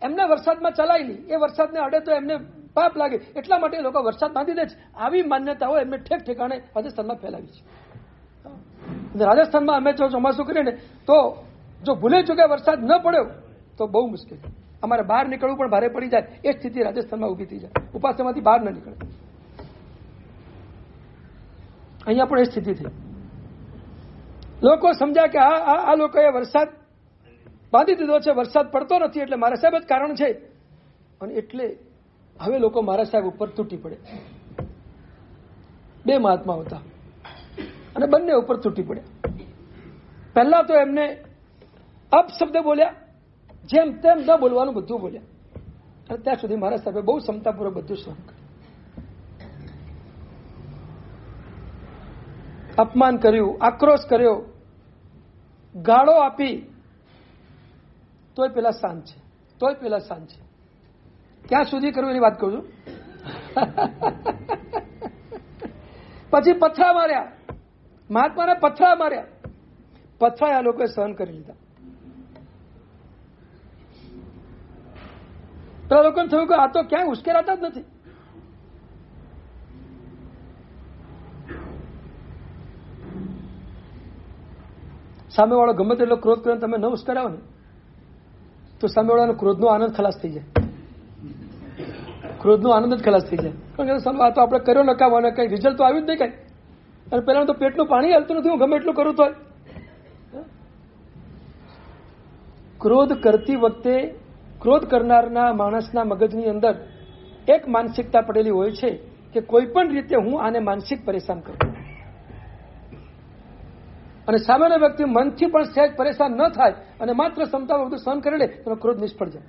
S1: એમને વરસાદમાં ચલાવી લે, એ વરસાદને અડે તો એમને પાપ લાગે, એટલા માટે લોકો વરસાદ બાંધી દે છે. આવી માન્યતાઓ એમને ઠેક ઠેકાણે રાજસ્થાનમાં ફેલાવી છે. રાજસ્થાનમાં અમે જો ચોમાસું કરીએ ને તો જો ભૂલે ચૂકે વરસાદ ન પડ્યો તો બહુ મુશ્કેલ, અમારે બહાર નીકળવું પણ ભારે પડી જાય. એ સ્થિતિ રાજસ્થાનમાં ઊભી થઈ જાય, ઉપાસમાંથી બહાર ન નીકળે. અહીંયા પણ એ સ્થિતિ થઈ. લોકો સમજ્યા કે આ લોકોએ વરસાદ બાંધી દીધો છે, વરસાદ પડતો નથી એટલે મારા સાહેબ જ કારણ છે. અને એટલે હવે લોકો મારા સાહેબ ઉપર તૂટી પડે. બે મહાત્મા હતા અને બંને ઉપર તૂટી પડ્યા. પહેલા તો એમને અપશબ્દ બોલ્યા, જેમ તેમ ન બોલવાનું બધું બોલ્યા. અને ત્યાં સુધી મારા સાહેબે બહુ ક્ષમતાપૂર્વક બધું સહન કર્યું. અપમાન કર્યું, આક્રોશ કર્યો, ગાળો આપી, તોય પેલા શાંત છે, તોય પેલા શાંત છે. ક્યાં સુધી કર્યું એની વાત કરું છું. પછી પથરા માર્યા, મહાત્માને પથરા માર્યા. પથરા આ લોકોએ સહન કરી લીધા. પેલા લોકોને થયું કે આ તો ક્યાંય ઉશ્કેરાતા જ નથી. સામેવાળો ગમે તેટલો ક્રોધ કરીને તમે ન ઉશ્કેરાવો ને તો સામેવાળાનો ક્રોધનો આનંદ ખલાસ થઈ જાય. ક્રોધનો આનંદ જ ખલાસ થઈ જાય. કારણ કે આ તો આપણે કર્યો નકામો અને કઈ રિઝલ્ટ તો આવ્યું જ નહીં કઈ. અને પેલા તો પેટનું પાણી હાલતું નથી, હું ગમે એટલું કરું તો. ક્રોધ કરતી વખતે ક્રોધ કરનારના માણસના મગજની અંદર એક માનસિકતા પડેલી હોય છે કે કોઈ પણ રીતે હું આને માનસિક પરેશાન કરું. અને સામાન્ય વ્યક્તિ મનથી પણ સહેજ પરેશાન ન થાય અને માત્ર ક્ષમતામાં બધું સહન કરી લે, તેનો ક્રોધ નિષ્ફળ જાય.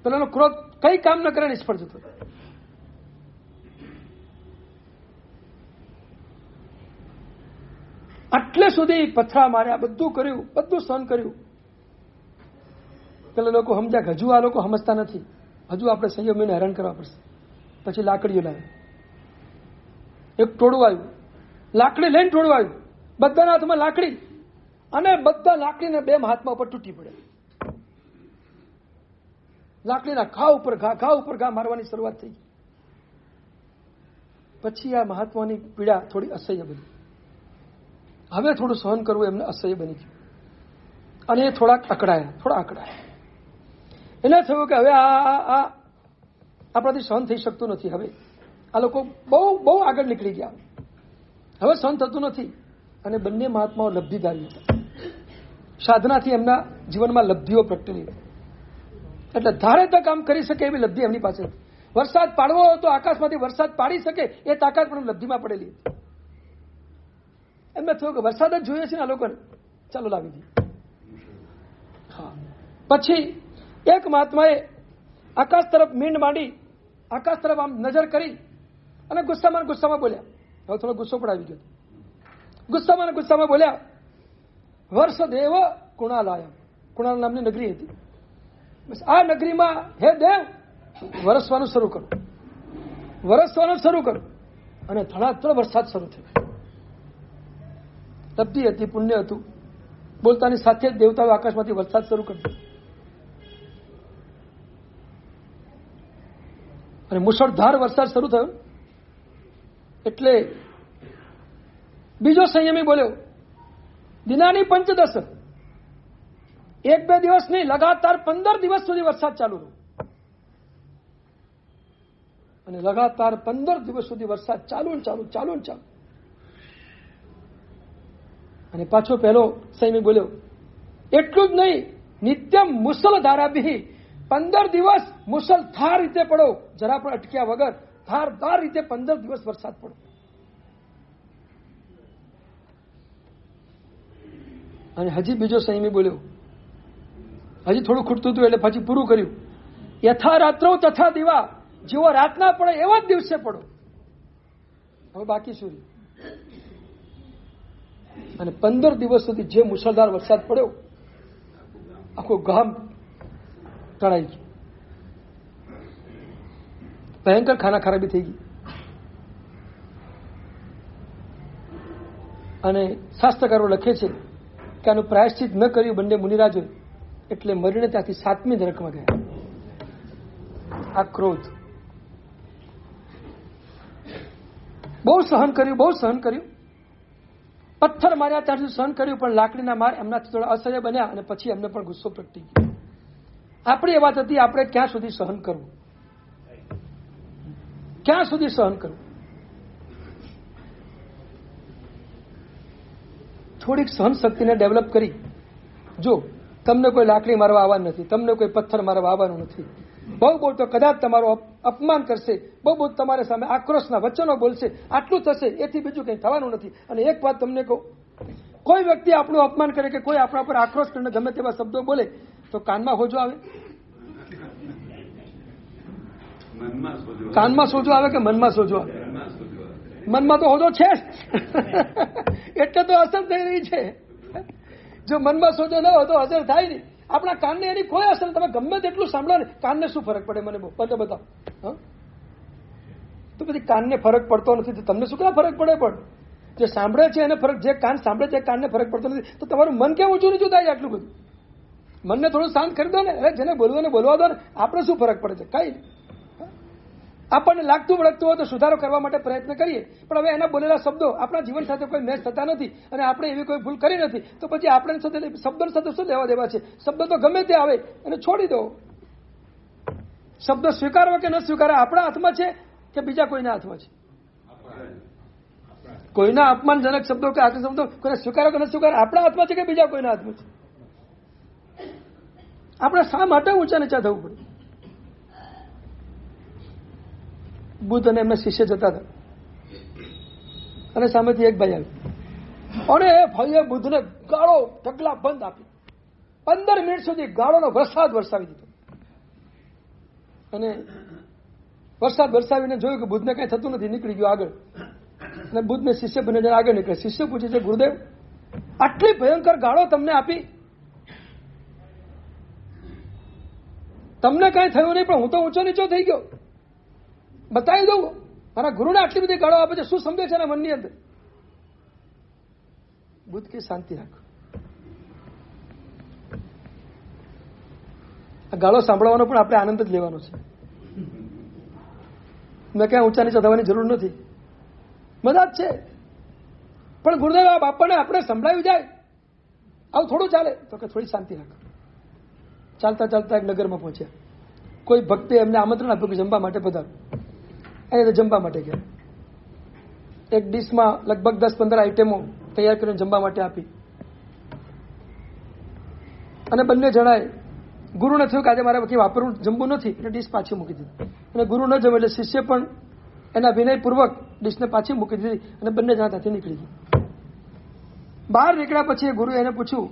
S1: પેલાનો ક્રોધ કઈ કામ ન કરે, નિષ્ફળ જતો. આટલે સુધી પથરા માર્યા, બધું કર્યું, બધું સહન કર્યું. પેલા લોકો સમજ્યા કે હજુ આ લોકો સમજતા નથી, હજુ આપણે સંયમીને હેરાન કરવા પડશે. પછી લાકડીઓ લાવી, એક ટોળું આવ્યું, લાકડી લઈને ટોળું આવ્યું, બધાના હાથમાં લાકડી, અને બધા લાકડીને બે મહાત્મા ઉપર તૂટી પડે. લાકડીના ઘા ઉપર ઘા મારવાની શરૂઆત થઈ. પછી આ મહાત્માની પીડા થોડી અસહ્ય બની. હવે થોડું સહન કરવું એમને અસહ્ય બની ગયું અને એ થોડા અકળાયા. એને થયું કે હવે આ આપણાથી સહન થઈ શકતું નથી. હવે આ લોકો બહુ આગળ નીકળી ગયા, હવે સહન થતું નથી. અને બંને મહાત્માઓ લબ્ધિધારી હતા. સાધનાથી એમના જીવનમાં લબ્ધિઓ પ્રગટેલી, એટલે ધારે તો કામ કરી શકે એવી લબ્ધિ એમની પાસે. વરસાદ પાડવો તો આકાશમાંથી વરસાદ પાડી શકે એ તાકાત પણ લબ્ધિમાં પડેલી હતી. એમને થયું કે વરસાદ જ જોઈએ છે ને આ લોકોને, ચાલો લાવી દઈએ. હા, પછી એક મહાત્માએ આકાશ તરફ મીંડ માંડી, આકાશ તરફ આમ નજર કરી અને ગુસ્સામાં બોલ્યા. હવે થોડો ગુસ્સો પણ આવી ગયો. ગુસ્સામાં બોલ્યા, વર્ષદેવ કુણાલાય, કુણાલ નામની નગરી હતી. બસ આ નગરીમાં હે દેવ વરસવાનું શરૂ કરો, વરસવાનું શરૂ કરો. અને ધડાધડ વરસાદ શરૂ થયો. તપતી હતી, પુણ્ય હતું. બોલતાની સાથે જ દેવતાઓ આકાશમાંથી વરસાદ શરૂ કરી દીધો. અને મુશળધાર વરસાદ શરૂ થયો એટલે બીજો સંયમી બોલ્યો, દિનાની પંચદશ, 1-2 દિવસ નહીં, લગાતાર 15 દિવસ સુધી વરસાદ ચાલુ રહ્યો. અને લગાતાર 15 દિવસ સુધી વરસાદ ચાલુ ને ચાલુ, ચાલુ ને ચાલુ. અને પાછો પહેલો સંયમી બોલ્યો, એટલું જ નહીં, નિત્યમ મુસલધારાભિ, 15 દિવસ મુસલધાર રીતે પડો, જરા પણ અટક્યા વગર ધારદાર રીતે 15 દિવસ વરસાદ પડો. અને હજી બીજો સંયમી બોલ્યો, હજી થોડું ખૂટતું હતું એટલે પછી પૂરું કર્યું, યથા રાત્રો તથા દિવા, જેવો રાતના પડે એવા જ દિવસે પડો. હવે બાકી શું રહ્યું? અને 15 દિવસ સુધી જે મુસળધાર વરસાદ પડ્યો, આખું ગામ તણાઈ ગયું. ભયંકર ખાના ખરાબી થઈ ગઈ. અને શાસ્ત્રકારો લખે છે કે આનું પ્રાયશ્ચિત ન કર્યું બંને મુનિરાજોએ, એટલે મરીને ત્યાંથી 7મી નરકમાં ગયા. આ ક્રોધ. બહુ સહન કર્યું, બહુ સહન કર્યું. પથ્થર માર્યા ત્યાં સુધી સહન કર્યું, પણ લાકડીના માર એમનાથી થોડા અસહ્ય બન્યા અને પછી એમને પણ ગુસ્સો પ્રગટી ગયો. આપણી એ વાત હતી, આપણે ક્યાં સુધી સહન કરવું, ક્યાં સુધી સહન કરવું. થોડીક સહન શક્તિને ડેવલપ કરી. જો તમને કોઈ લાકડી મારવા આવવાનું નથી, તમને કોઈ પથ્થર મારવા આવવાનું નથી, બહુ બહુ તો કદાચ તમારું અપમાન કરશે, બહુ બહુ તમારી સામે આક્રોશના વચનો બોલશે, આટલું થશે, એથી બીજું કંઈ થવાનું નથી. અને એક વાત તમને કહું, કોઈ વ્યક્તિ આપણું અપમાન કરે કે કોઈ આપણા પર આક્રોશ કરીને ગમે તેવા શબ્દો બોલે તો કાનમાં હોજો આવે? કાનમાં સોજો આવે કે મનમાં સોજો આવે? મનમાં તો હોજો છે એટલે તો અસર થઈ રહી છે. જો મનમાં સોજો ન હોય તો અસર થાય નહીં. આપણા કાનને એની કોઈ અસર, તમે ગમે તેટલું સાંભળો ને, કાનને શું ફરક પડે? મને બતાવો. તો પછી કાનને ફરક પડતો નથી તો તમને શું કામ ફરક પડે? પણ જે સાંભળે છે એને ફરક, જે કાન સાંભળે છે કાનને ફરક પડતો નથી, તો તમારું મન કેમ ઊંચું નીચું થાય આટલું બધું? મનને થોડું શાંત કરી દો ને. અરે જેને બોલવું ને બોલવા દો ને. આપણે શું ફરક પડે છે? કઈ આપણને લાગતું વળગતું હોય તો સુધારો કરવા માટે પ્રયત્ન કરીએ, પણ હવે એના બોલેલા શબ્દો આપણા જીવન સાથે કોઈ મેચ થતા નથી અને આપણે એવી કોઈ ભૂલ કરી નથી, તો પછી આપણે શબ્દો સાથે શું લેવા દેવા છે? શબ્દ તો ગમે તે આવે અને છોડી દો. શબ્દ સ્વીકારવા કે ન સ્વીકારવા આપણા હાથમાં છે કે બીજા કોઈના હાથમાં છે? કોઈના અપમાનજનક શબ્દો કે આકર્ષક શબ્દો કોઈને સ્વીકારો કે ન સ્વીકારો આપણા હાથમાં છે કે બીજા કોઈના હાથમાં છે? આપણે શા માટે ઊંચા નીચા થવું પડે? બુદ્ધ અને એમના શિષ્ય જતા હતા અને સામેથી એક ભાઈ આવ્યો અને એ ભાઈએ બુદ્ધને ગાળો ઢગલા બંધ આપી 15 મિનિટ સુધી ગાળોનો વરસાદ વરસાવી દીધો. અને વરસાદ વરસાવીને જોયું કે બુદ્ધને કઈ થતું નથી, નીકળી ગયો આગળ. અને બુદ્ધને શિષ્ય બને જયારે આગળ નીકળે, શિષ્ય પૂછે છે, ગુરુદેવ આટલી ભયંકર ગાળો તમને આપી, તમને કઈ થયું નહીં, પણ હું તો ઊંચો નીચો થઈ ગયો. બતાવી દઉં મારા ગુરુને આટલી બધી ગાળો આપે છે, શું સમજે છે એના મનની અંદર? બુદ્ધ કે શાંતિ રાખો. આ ગાળો સાંભળવાનો પણ આપણે આનંદ જ લેવાનો છે. મેં ક્યાં ઊંચા નીચા થવાની જરૂર નથી, મજા જ છે. પણ ગુરુદેવ આ બાપાને આપણે સંભળાવી જાય આવું થોડું ચાલે? તો કે થોડી શાંતિ રાખો. ચાલતા ચાલતા એક નગરમાં પહોંચ્યા. કોઈ ભક્તે એમને આમંત્રણ આપ્યું કે જમવા માટે પધારો. અહીંયા જમવા માટે ગયા. એક ડીશમાં લગભગ 10-15 આઈટમો તૈયાર કરીને જમવા માટે આપી. અને બંને જણાએ ગુરુને થયું કે આજે મારે બાકી વાપરવું જમવું નથી, એટલે ડીશ પાછી મૂકી દીધી. અને ગુરુ ન જમે એટલે શિષ્ય પણ એના વિનયપૂર્વક ડીશને પાછી મૂકી દીધી અને બંને જણા ત્યાંથી નીકળી ગયા. બહાર નીકળ્યા પછી ગુરુએ એને પૂછ્યું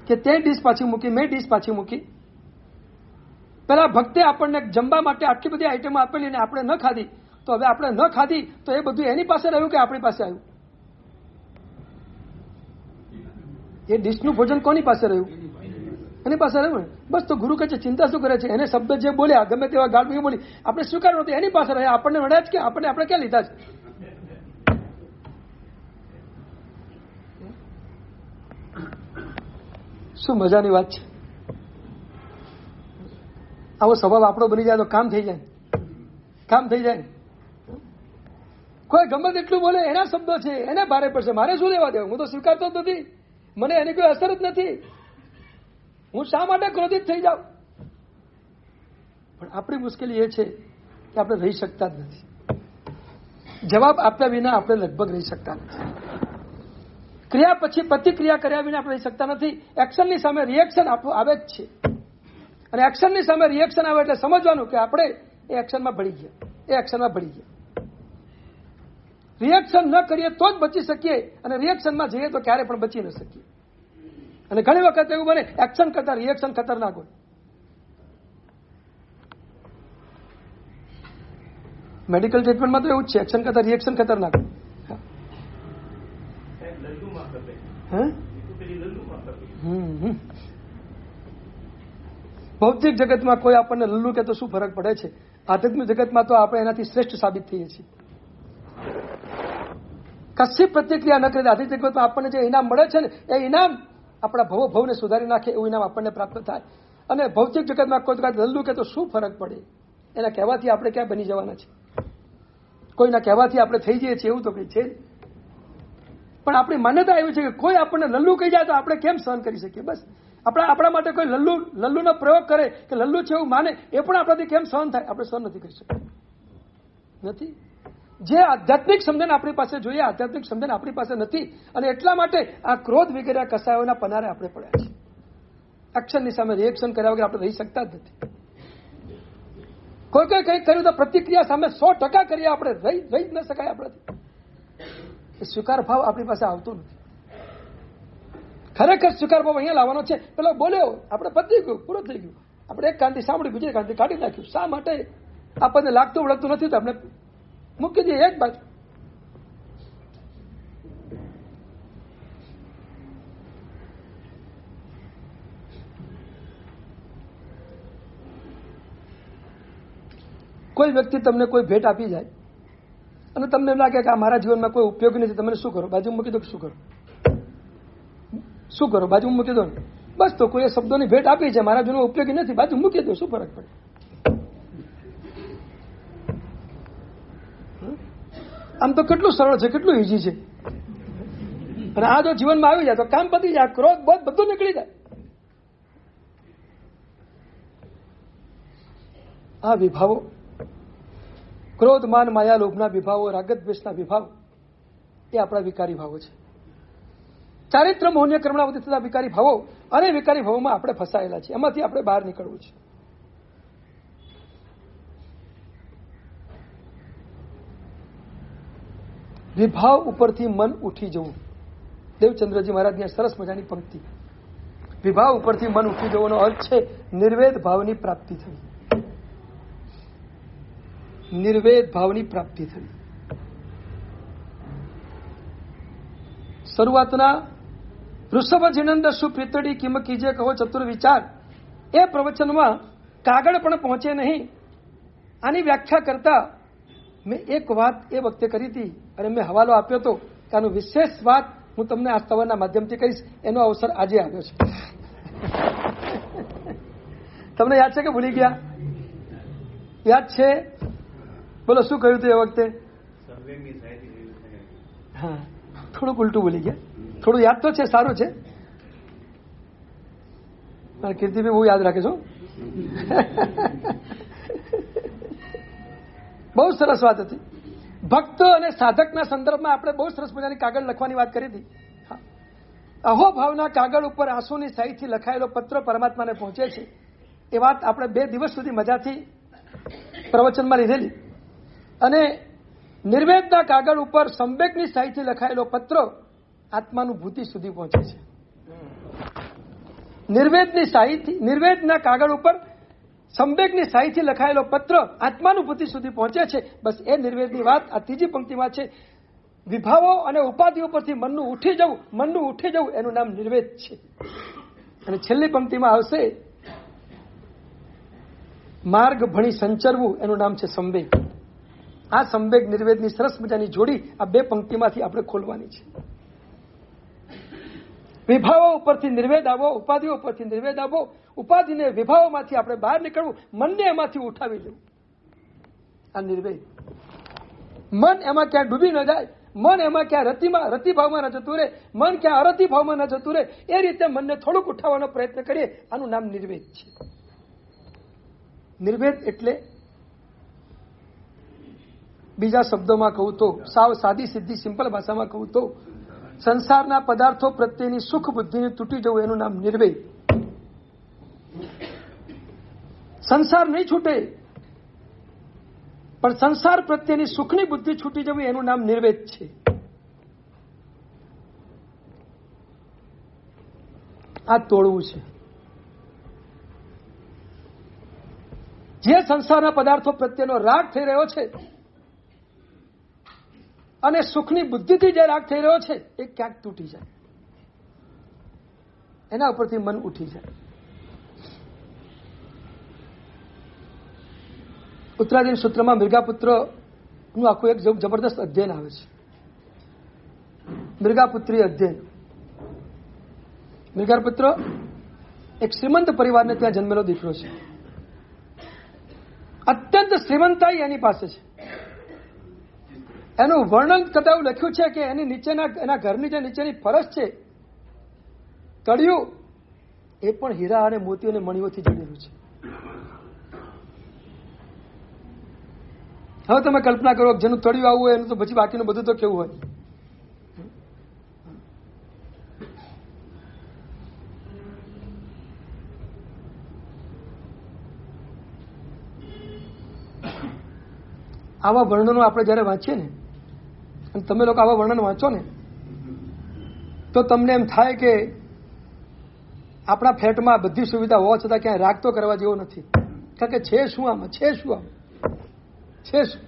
S1: કે તે ડીશ પાછી મૂકી, મેં ડીશ પાછી મૂકી. પેલા ભક્તે આપણને જમવા માટે આટલી બધી આઈટમો આપેલી અને આપણે ન ખાધી, તો હવે આપણે ન ખાધી તો એ બધું એની પાસે રહ્યું કે આપણી પાસે આવ્યું? એ ડીશનું ભોજન કોની પાસે રહ્યું? એની પાસે રહ્યું ને. બસ તો ગુરુ કહે છે ચિંતા શું કરે છે? એને શબ્દ જે બોલ્યા ગમે તેવા ગાળવી બોલી આપણે સ્વીકાર નહોતી, એની પાસે રહ્યા. આપણને મળ્યા જ કે આપણે ક્યાં લીધા છે? શું મજાની વાત છે. આવો સ્વભાવ આપણો બની જાય તો કામ થઈ જાય. કોઈ ગમે તેટલું બોલે એના શબ્દો છે, એને ભારે પડશે, મારે શું લેવા દેવું? હું તો સ્વીકારતો જ નથી, મને એની કોઈ અસર જ નથી. હું શા માટે ક્રોધિત થઈ જાઉં? પણ આપણી મુશ્કેલી એ છે કે આપણે રહી શકતા જ નથી. જવાબ આપ્યા વિના આપણે લગભગ રહી શકતા નથી. ક્રિયા પછી પ્રતિક્રિયા કર્યા વિના આપણે રહી શકતા નથી. એક્શનની સામે રિએક્શન આપણું આવે જ છે, અને એક્શનની સામે રિએક્શન આવે એટલે સમજવાનું કે આપણે એ એક્શનમાં ભળી ગયા. રિએક્શન ન કરીએ તો જ બચી શકીએ, અને રિએક્શનમાં જઈએ તો ક્યારે પણ બચી ન શકીએ. અને ઘણી વખત એવું બને એક્શન કરતા રિએક્શન ખતરનાક હોય. મેડિકલ ટ્રીટમેન્ટમાં તો એવું જ છે, એક્શન કરતા રિએક્શન ખતરનાક હોય. ભૌતિક જગતમાં કોઈ આપણને લલ્લુ કે તો શું ફરક પડે છે? આધ્યાત્મિક જગતમાં તો આપણે એનાથી શ્રેષ્ઠ સાબિત થઈએ છીએ. કશી પ્રતિક્રિયા ન કરી આધ્યાત્મિક જગતમાં આપણને જે ઇનામ મળે છે ને એ ઇનામ આપણા ભવને સુધારી નાખે એવું ઇનામ આપણને પ્રાપ્ત થાય. અને ભૌતિક જગતમાં કોઈ લલ્લુ કે તો શું ફરક પડે? એના કહેવાથી આપણે ક્યાં બની જવાના છે? કોઈના કહેવાથી આપણે થઈ જઈએ છીએ એવું તો કંઈ છે. પણ આપણી માન્યતા એવી છે કે કોઈ આપણને લલ્લુ કહી જાય તો આપણે કેમ સહન કરી શકીએ? બસ આપણા માટે કોઈ લલ્લુનો પ્રયોગ કરે કે લલ્લુ છે એવું માને, એ પણ આપણાથી કેમ સહન થાય? આપણે સહન નથી કરી શકતા. નથી. જે આધ્યાત્મિક સમજણ આપણી પાસે જોઈએ, આધ્યાત્મિક સમજણ આપણી પાસે નથી, અને એટલા માટે આ ક્રોધ વગેરે કસાયોના પનારે આપણે પડ્યા છીએ. એક્શનની સામે રિએક્શન કર્યા વગર આપણે રહી શકતા જ નથી. કોઈ કંઈક કર્યું તો પ્રતિક્રિયા સામે 100% કરીએ આપણે રહી જ ન શકાય આપણાથી. એ સ્વીકાર ભાવ આપણી પાસે આવતો નથી. ખરેખર સ્વીકાર ભાવ અહીંયા લાવવાનો છે. પેલો બોલ્યો આપણે પતી ગયું, પૂરું થઈ ગયું. આપણે એક કાંતિ સાંભળી, બીજી કાંતિ કાઢી નાખ્યું. શા માટે? આપણને લાગતું વળગતું નથી તો આપણે મૂકી દઈએ એક બાજુ. કોઈ વ્યક્તિ તમને કોઈ ભેટ આપી જાય અને તમને એમ લાગે કે આ મારા જીવનમાં કોઈ ઉપયોગી નથી, તમે શું કરો? બાજુ મૂકી દો. શું કરો? બાજુ મૂકી દો. બસ તો કોઈ શબ્દોની ભેટ આપી છે, મારા જીવનમાં ઉપયોગી નથી, બાજુ મૂકી દો. શું ફરક પડે? આમ તો કેટલું સરળ છે, કેટલું ઈઝી છે. અને આ જો જીવનમાં આવી જાય તો કામ પતી જાય, ક્રોધ બોધ બધું નીકળી જાય. આ વિભાવો, ક્રોધ માન માયા લોભના વિભાવો, રાગત દ્વેષના વિભાવ, એ આપણા વિકારી ભાવો છે. ચારિત્ર મોહન્ય કર્મણાવતી થતા વિકારી ભાવો, અને વિકારી ભાવોમાં આપણે ફસાયેલા છીએ. એમાંથી આપણે બહાર નીકળવું છે. વિભાવ ઉપરથી મન ઉઠી જવું. દેવચંદ્રજી મહારાજની સરસ મજાની પંક્તિ. વિભાવ ઉપરથી મન ઉઠી જવાનો અર્થ છે નિર્વેદ ભાવની પ્રાપ્તિ થઈ. નિર્વેદ ભાવની પ્રાપ્તિ થઈ. શરૂઆતના વૃષભ જીનંદ સુપ્રીતડી કિમ કીજે કહો ચતુર વિચાર, એ પ્રવચનમાં કાગળ પણ પહોંચે નહીં. આની વ્યાખ્યા કરતા મેં એક વાત એ વખતે કરી હતી અને મેં હવાલો આપ્યો હતો કે આનું વિશેષ વાત હું તમને આ સ્તવરના માધ્યમથી કહીશ. એનો અવસર આજે આવ્યો છે. તમને યાદ છે કે ભૂલી ગયા? યાદ છે? બોલો શું કહ્યું હતું એ વખતે? હા, થોડુંક ઉલટું ભૂલી ગયા. થોડું યાદ તો છે, સારું છે. કીર્તિભાઈ બહુ યાદ રાખે છો. બહુ સરસ વાત હતી. ભક્ત અને સાધકના સંદર્ભમાં આપણે બહુ સરસ મજાની કાગળ લખવાની વાત કરી હતી. અહોભાવના કાગળ ઉપર આંસુની શાહીથી લખાયેલો પત્ર પરમાત્માને પહોંચે છે. એ વાત આપણે 2 દિવસ સુધી મજાથી પ્રવચનમાં લીધેલી. અને નિર્વેદના કાગળ ઉપર સંવેગની શાહીથી લખાયેલો પત્ર આત્માનુભૂતિ સુધી પહોંચે છે. નિર્વેદના કાગળ ઉપર સંવેગની શાહીથી લખાયેલો પત્ર આત્માનુભૂતિ સુધી પહોંચે છે. બસ એ નિર્વેદની વાત આ ત્રીજી પંક્તિમાં છે. વિભાવો અને ઉપાધિઓ પરથી મનનું ઉઠી જવું એનું નામ નિર્વેદ છે. અને છેલ્લી પંક્તિમાં આવશે માર્ગ ભણી સંચરવું, એનું નામ છે સંવેગ. આ સંવેગ નિર્વેદની સરસ મજાની જોડી આ બે પંક્તિમાંથી આપણે ખોલવાની છે. વિભાવો ઉપરથી નિર્વેદ આવો, ઉપાધિઓ ઉપરથી નિર્વેદ આવો, ઉપાધિને વિભાવોમાંથી આપણે બહાર નીકળવું, મનને એમાંથી ઉઠાવી લેવું, આ નિર્વેદ. મન એમાં ક્યાં ડૂબી ન જાય, મન એમાં ક્યાં રતિભાવમાં ન જતું રહે, મન ક્યાં અરતિભાવમાં ન જતું રહે, એ રીતે મનને થોડુંક ઉઠાવવાનો પ્રયત્ન કરીએ, આનું નામ નિર્વેદ છે. નિર્વેદ એટલે બીજા શબ્દોમાં કહું તો, સાવ સાદી સીધી સિમ્પલ ભાષામાં કહું તો, સંસારના પદાર્થો પ્રત્યેની સુખ બુદ્ધિને તૂટી જવું, એનું નામ નિર્વેદ. સંસાર નહીં છૂટે, પણ સંસાર પ્રત્યેની સુખની બુદ્ધિ છૂટી જવી, એનું નામ નિર્વેદ છે. આ તોડવું છે. જે સંસારના પદાર્થો પ્રત્યેનો રાગ થઈ રહ્યો છે અને સુખની બુદ્ધિથી જે રાગ થઈ રહ્યો છે, એ ક્યાંક તૂટી જાય, એના ઉપરથી મન ઉઠી જાય. ઉત્તરાધીન સૂત્રમાં મૃગાપુત્રનું આખું એક જબરદસ્ત અધ્યયન આવે છે. મૃગાપુત્રી અધ્યયન. મૃગાપુત્ર એક શ્રીમંત પરિવારને ત્યાં જન્મેલો દીકરો છે. અત્યંત શ્રીમંતાઈ એની પાસે છે. એનું વર્ણન કરતા એવું લખ્યું છે કે એની નીચેના એના ઘરની જે નીચેની ફરશ છે, તળિયું, એ પણ હીરા અને મોતી અને મણીઓથી જડેલું છે. હવે તમે કલ્પના કરો, જેનું તળિયું આવું હોય એનું તો પછી બાકીનું બધું તો કેવું હોય. આવા વર્ણનો આપણે જયારે વાંચીએ ને, અને તમે લોકો આવા વર્ણન વાંચો ને, તો તમને એમ થાય કે આપણા ફ્લેટમાં બધી સુવિધા હોવા છતાં ક્યાંય રાગ તો કરવા જેવો નથી. કારણ કે છે શું આમાં, છે શું આમાં, છે શું?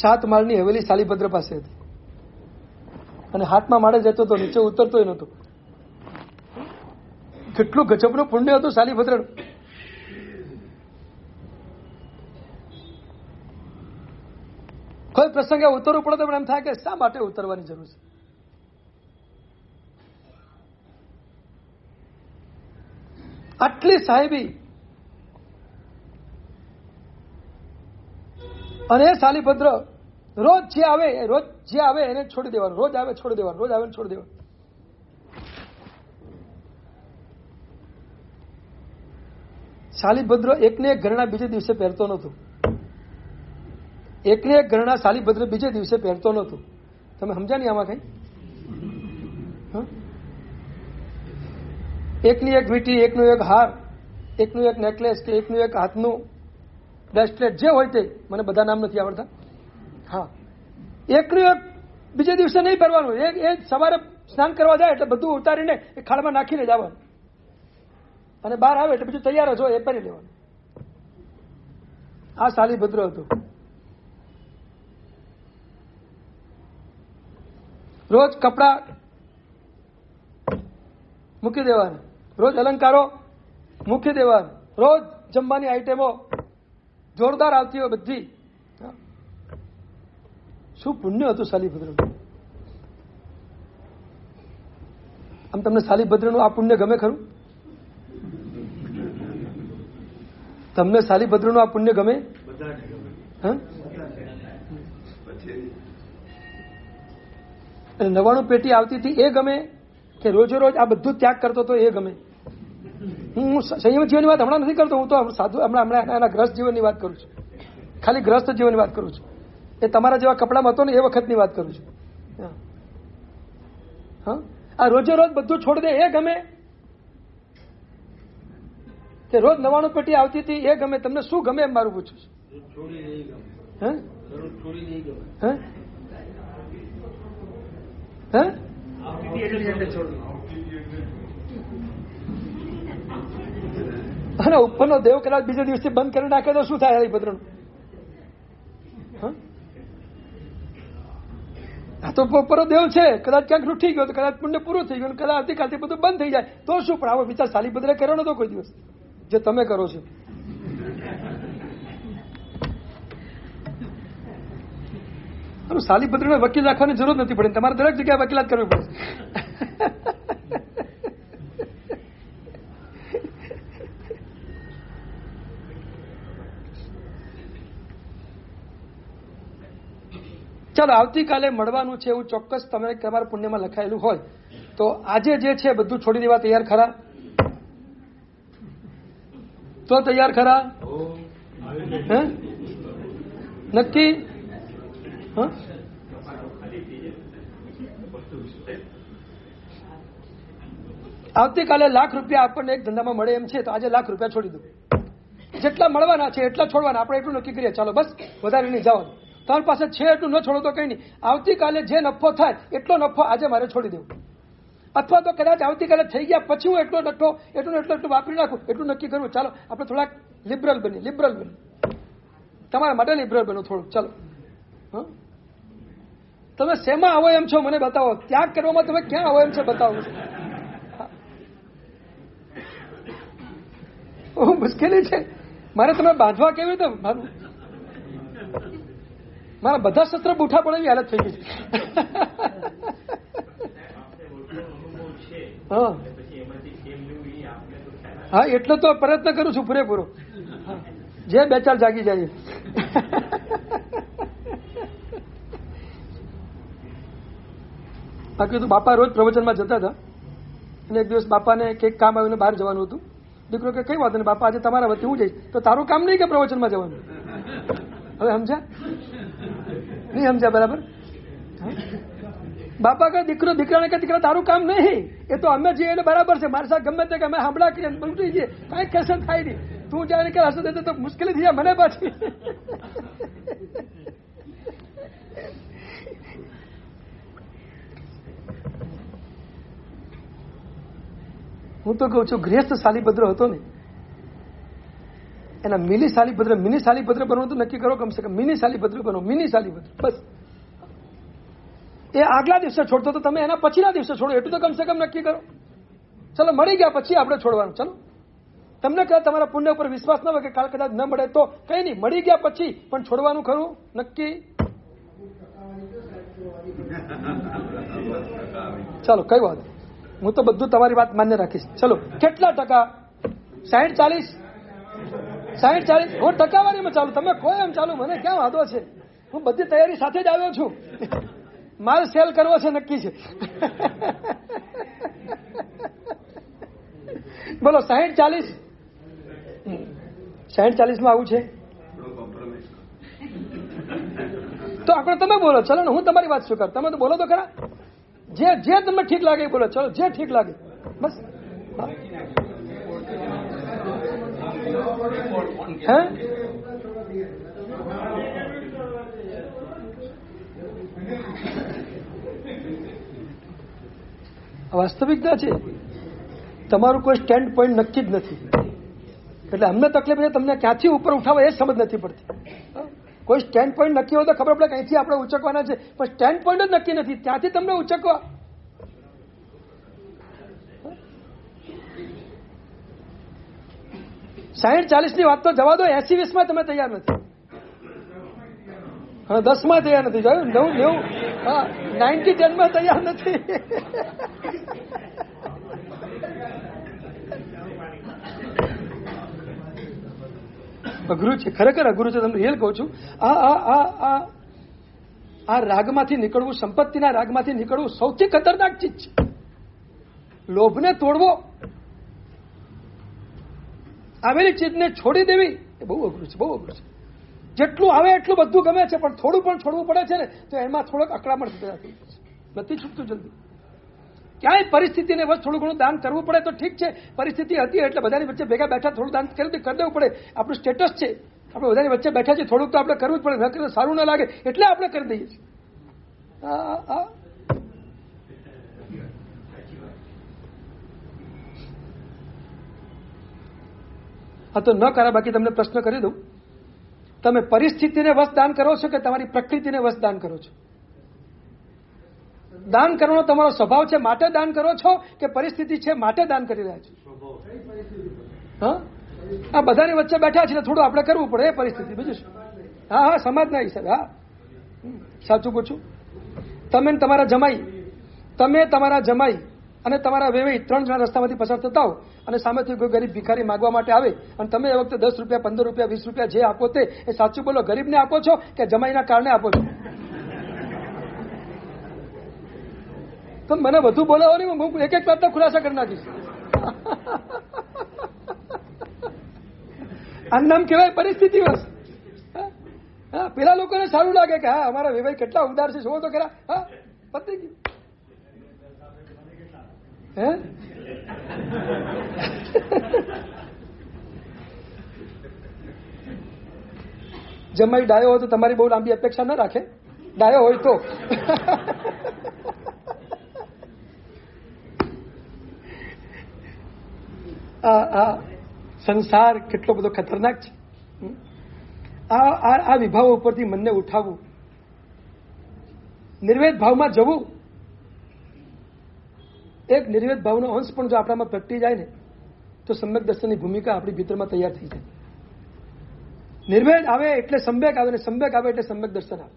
S1: 7 માળની હવેલી સાલીભદ્ર પાસે હતી અને હાથમાં માળે જતો હતો, નીચે ઉતરતોય નહોતો. કેટલું ગજબનું પુણ્ય હતું સાલીભદ્રનું. કોઈ પ્રસંગે ઉતરવું પડે તો પણ એમ થાય કે શા માટે ઉતરવાની જરૂર છે. આટલી સાહેબી અને સાલીભદ્ર રોજ જે આવે એને છોડી દેવાનું, રોજ આવે છોડી દેવાનું, રોજ આવે છોડી દેવાનું. સાલીભદ્ર એકને એક ઘરેણા બીજે દિવસે પહેરતો નહોતો. એકને એક ઘરેણા સાલીભદ્ર બીજે દિવસે પહેરતો નહોતો. તમે સમજ્યા નહીં આમાં કઈ? એકની એક વીંટી, એકનું એક હાર, એકનું એક નેકલેસ કે એકનું એક હાથનું બ્રેસલેટ, જે હોય તે, મને બધા નામ નથી આવડતા. હા, એકનું એક બીજે દિવસે નહીં પહેરવાનું. એ સવારે સ્નાન કરવા જાય એટલે બધું ઉતારીને એ ખાડમાં નાખીને જવાનું, અને બહાર આવે એટલે બીજું તૈયાર જ હોય એ પહેરી લેવાનું. આ સાલીભદ્ર હતું. રોજ કપડા મૂકી દેવાના, રોજ અલંકારો મૂકી દેવાના, રોજ જમવાની આઈટમો જોરદાર આવતી હોય બધી. શું પુણ્ય હતું સાલીભદ્રનું. આમ તમને સાલીભદ્રનું આ પુણ્ય ગમે ખરું? તમને સાલીભદ્રનું આ પુણ્ય ગમે? હા, 99 પેટી આવતી હતી એ ગમે કે રોજે રોજ આ બધું ત્યાગ કરતો હતો એ ગમે? હું સંયમ જીવનની વાત હમણાં નથી કરતો, હું તો સાધુ હમણાં એના ગ્રસ્ત જીવનની વાત કરું છું. ખાલી ગ્રસ્ત જીવનની વાત કરું છું. એ તમારા જેવા કપડામાં હતો ને એ વખતની વાત કરું છું. હા, આ રોજે રોજ બધું છોડી દે એ ગમે કે રોજ 99 પેટી આવતી હતી એ ગમે? તમને શું ગમે એમ મારું પૂછું છું. અને ઉપરનો દેવ કદાચ બીજે દિવસે બંધ કરી નાખે તો શું થાય? હરિભદ્રનું તો પરત એવું છે, કદાચ ક્યાંક રૂઠી ગયો તો કદાચ પુણ્ય પૂરું થઈ ગયું, કદાચ આવતીકાલથી બધું બંધ થઈ જાય તો શું? પણ આવો વિચાર સાલીભદ્રે કર્યો નતો કોઈ દિવસ જે તમે કરો છો. સાલીભદ્રને વકીલ રાખવાની જરૂર નથી પડે, તમારે દરેક જગ્યાએ વકીલાત કરવી પડે. ચાલો, આવતીકાલે મળવાનું છે એવું ચોક્કસ તમારા પુણ્યમાં લખાયેલું હોય તો આજે જે છે બધું છોડી દેવા તૈયાર ખરા? તો તૈયાર ખરા? હે, નક્કી? આવતીકાલે ₹1,00,000 આપણને એક ધંધામાં મળે એમ છે તો આજે ₹1,00,000 છોડી દો. જેટલા મળવાના છે એટલા છોડવાના. આપણે એટલું નક્કી કરીએ, ચાલો બસ વધારે નહીં જવાનું. તમારી પાસે છે એટલું ન છોડો તો કઈ નહીં. આવતીકાલે જે નફો થાય એટલો નફો આજે મારે છોડી દેવો. અથવા તો કદાચ આવતીકાલે થઈ ગયા પછી હું એટલું વાપરી નાખું, એટલું નક્કી કરવું. ચાલો આપણે થોડાક લિબરલ બની તમારા માટે લિબરલ બનો થોડુંક. ચાલો, તમે શેમાં આવો એમ છો મને બતાવો. ત્યાગ કરવામાં તમે ક્યાં આવો એમ છે બતાવો. મુશ્કેલી છે મારે તમે બાંધવા કેવી રીતે? મારા બધા શસ્ત્ર બૂઠા પડે એવી હાલત થઈ ગઈ છે. હા, એટલે તો પ્રયત્ન કરું છું પૂરેપૂરો, જે 2-4 જાગી જાય. બાકી તો બાપા રોજ પ્રવચનમાં જતા હતા અને એક દિવસ બાપાને કંઈક કામ આવીને બહાર જવાનું હતું. દીકરો કે કઈ વાત નહીં બાપા, આજે તમારા વતી હું જઈશ. તો તારું કામ નહીં કે પ્રવચનમાં જવાનું? હવે સમજ્યા? નહીં સમજ્યા બરાબર? બાપા કે દીકરાને કે દીકરા તારું કામ નહીં, એ તો અમે જઈએ એટલે બરાબર છે. મારી સાથે ગમે તે કે અમે સાંભળા કરીએ બલટી જઈએ, કાંઈ કેસર થાય નહીં. તું જયારે કે હશે તો મુશ્કેલી થઈ જાય મને પાછી. હું તો કઉ છું ગૃહસ્થ સાલીભદ્ર હતો ને એના મિની સાલીભદ્ર બનવું તો નક્કી કરો. કમસે કમ મિની સાલીભદ્ર બનો. બસ એ આગલા દિવસે છોડતો તો તમે એના પછીના દિવસે છોડો એટલું તો કમસે કમ નક્કી કરો. ચલો મળી ગયા પછી આપણે છોડવાનું. ચલો, તમને કદાચ તમારા પુણ્ય ઉપર વિશ્વાસ ન હોય કે કાલ કદાચ ન મળે તો કઈ નહીં, મળી ગયા પછી પણ છોડવાનું ખરું નક્કી. ચાલો કઈ વાત, હું તો બધું તમારી વાત માન્ય રાખીશ. ચલો, કેટલા ટકા? 60-40? 60-40? હું ટકાવારીમાં ચાલુ, તમે કોઈ એમ ચાલુ, મને ક્યાં વાંધો છે. હું બધી તૈયારી સાથે જ આવ્યો છું. માલ સેલ કરવો છે નક્કી છે. બોલો 60-40? 60-40 માં આવું છે તો આપણે તમે બોલો. ચલો ને, હું તમારી વાત સ્વીકાર, તમે તો બોલો તો ખરા. જે તમને ઠીક લાગે એ બોલો. ચલો, જે ઠીક લાગે બસ. હે, વાસ્તવિકતા છે. તમારું કોઈ સ્ટેન્ડ પોઈન્ટ નક્કી જ નથી એટલે અમને તકલીફ છે. તમને ક્યાંથી ઉપર ઉઠાવો એ સમજ નથી પડતી. કોઈ સ્ટેન્ડ પોઈન્ટ નક્કી હોય તો ખબર પડે ક્યાંથી આપણે ઉચકવાના છે, પણ સ્ટેન્ડ પોઈન્ટ જ નક્કી નથી. ત્યાંથી તમને ઉચકવા 60-40 ની વાત તો જવા દો. 80-20 માં તમે તૈયાર નથી, 10 માં તૈયાર નથી, 90-10 માં તૈયાર નથી. અઘરું છે, ખરેખર અઘરું છે. તમને રિયલ કહું છું. આ રાગમાંથી નીકળવું, સંપત્તિના રાગમાંથી નીકળવું સૌથી ખતરનાક ચીજ છે. લોભને તોડવો, આવેલી ચીજને છોડી દેવી એ બહુ અઘરું છે, બહુ અઘરું છે. જેટલું આવે એટલું બધું ગમે છે પણ થોડું પણ છોડવું પડે છે ને તો એમાં થોડોક અકળામણ પેદા થઈ જાય છે. નથી છૂટતું જલ્દી. ક્યાંય પરિસ્થિતિને બસ થોડું ઘણું દાન કરવું પડે તો ઠીક છે. પરિસ્થિતિ હતી એટલે બધાની વચ્ચે ભેગા બેઠા થોડું દાન કરી દેવું પડે. આપણું સ્ટેટસ છે, આપણે બધાની વચ્ચે બેઠા છીએ, થોડુંક તો આપણે કરવું જ પડે. ન કરીએ સારું ના લાગે એટલે આપણે કરી દઈએ છીએ. હા તો ન કરા. બાકી તમને પ્રશ્ન કરી દઉં, તમે પરિસ્થિતિને વશ દાન કરો છો કે તમારી પ્રકૃતિને વશ દાન કરો છો? દાન કરવાનો તમારો સ્વભાવ છે માટે દાન કરો છો કે પરિસ્થિતિ છે માટે દાન કરી રહ્યા છો? હા, આ બધાની વચ્ચે બેઠા છે થોડું આપણે કરવું પડે એ પરિસ્થિતિ, બીજું શું? હા હા, સમાજના હિસાબે. હા, સાચું પૂછું, તમે તમારા જમાઈ અને તમારા વેવાઈ 3 જણા રસ્તામાંથી પસાર થતા હો અને સામેથી કોઈ ગરીબ ભિખારી માંગવા માટે આવે અને તમે એ વખતે 10 રૂપિયા, 15 રૂપિયા, 20 રૂપિયા જે આપો તે એ સાચું બોલો, ગરીબને આપો છો કે જમાઈના કારણે આપો છો? તો મને વધુ બોલાવો નહીં, હું એક એક વાતનો ખુલાસા કરી નાખીશ. આ નામ કહેવાય પરિસ્થિતિ વશ. હા, પેલા લોકોને સારું લાગે કે હા અમારા વેવાઈ કેટલા ઉદાર છે, જોવો તો ખરા. હા, પતી ગયું. હે જમાઈ ડાયો હોય તો તમારી બહુ લાંબી અપેક્ષા ન રાખે, ડાયો હોય તો. આ સંસાર કેટલો બધો ખતરનાક છે. આ વિભાવો ઉપરથી મનને ઉઠાવવું, નિર્વેદ ભાવમાં જવું. એક નિર્વેદ ભાવનો અંશ પણ જો આપણામાં પ્રગટી જાય ને તો સમ્યક દર્શનની ભૂમિકા આપણી ભીતરમાં તૈયાર થઈ જાય. નિર્વેદ આવે એટલે સમ્યક આવે, ને સમ્યક આવે એટલે સમ્યક દર્શન આવે.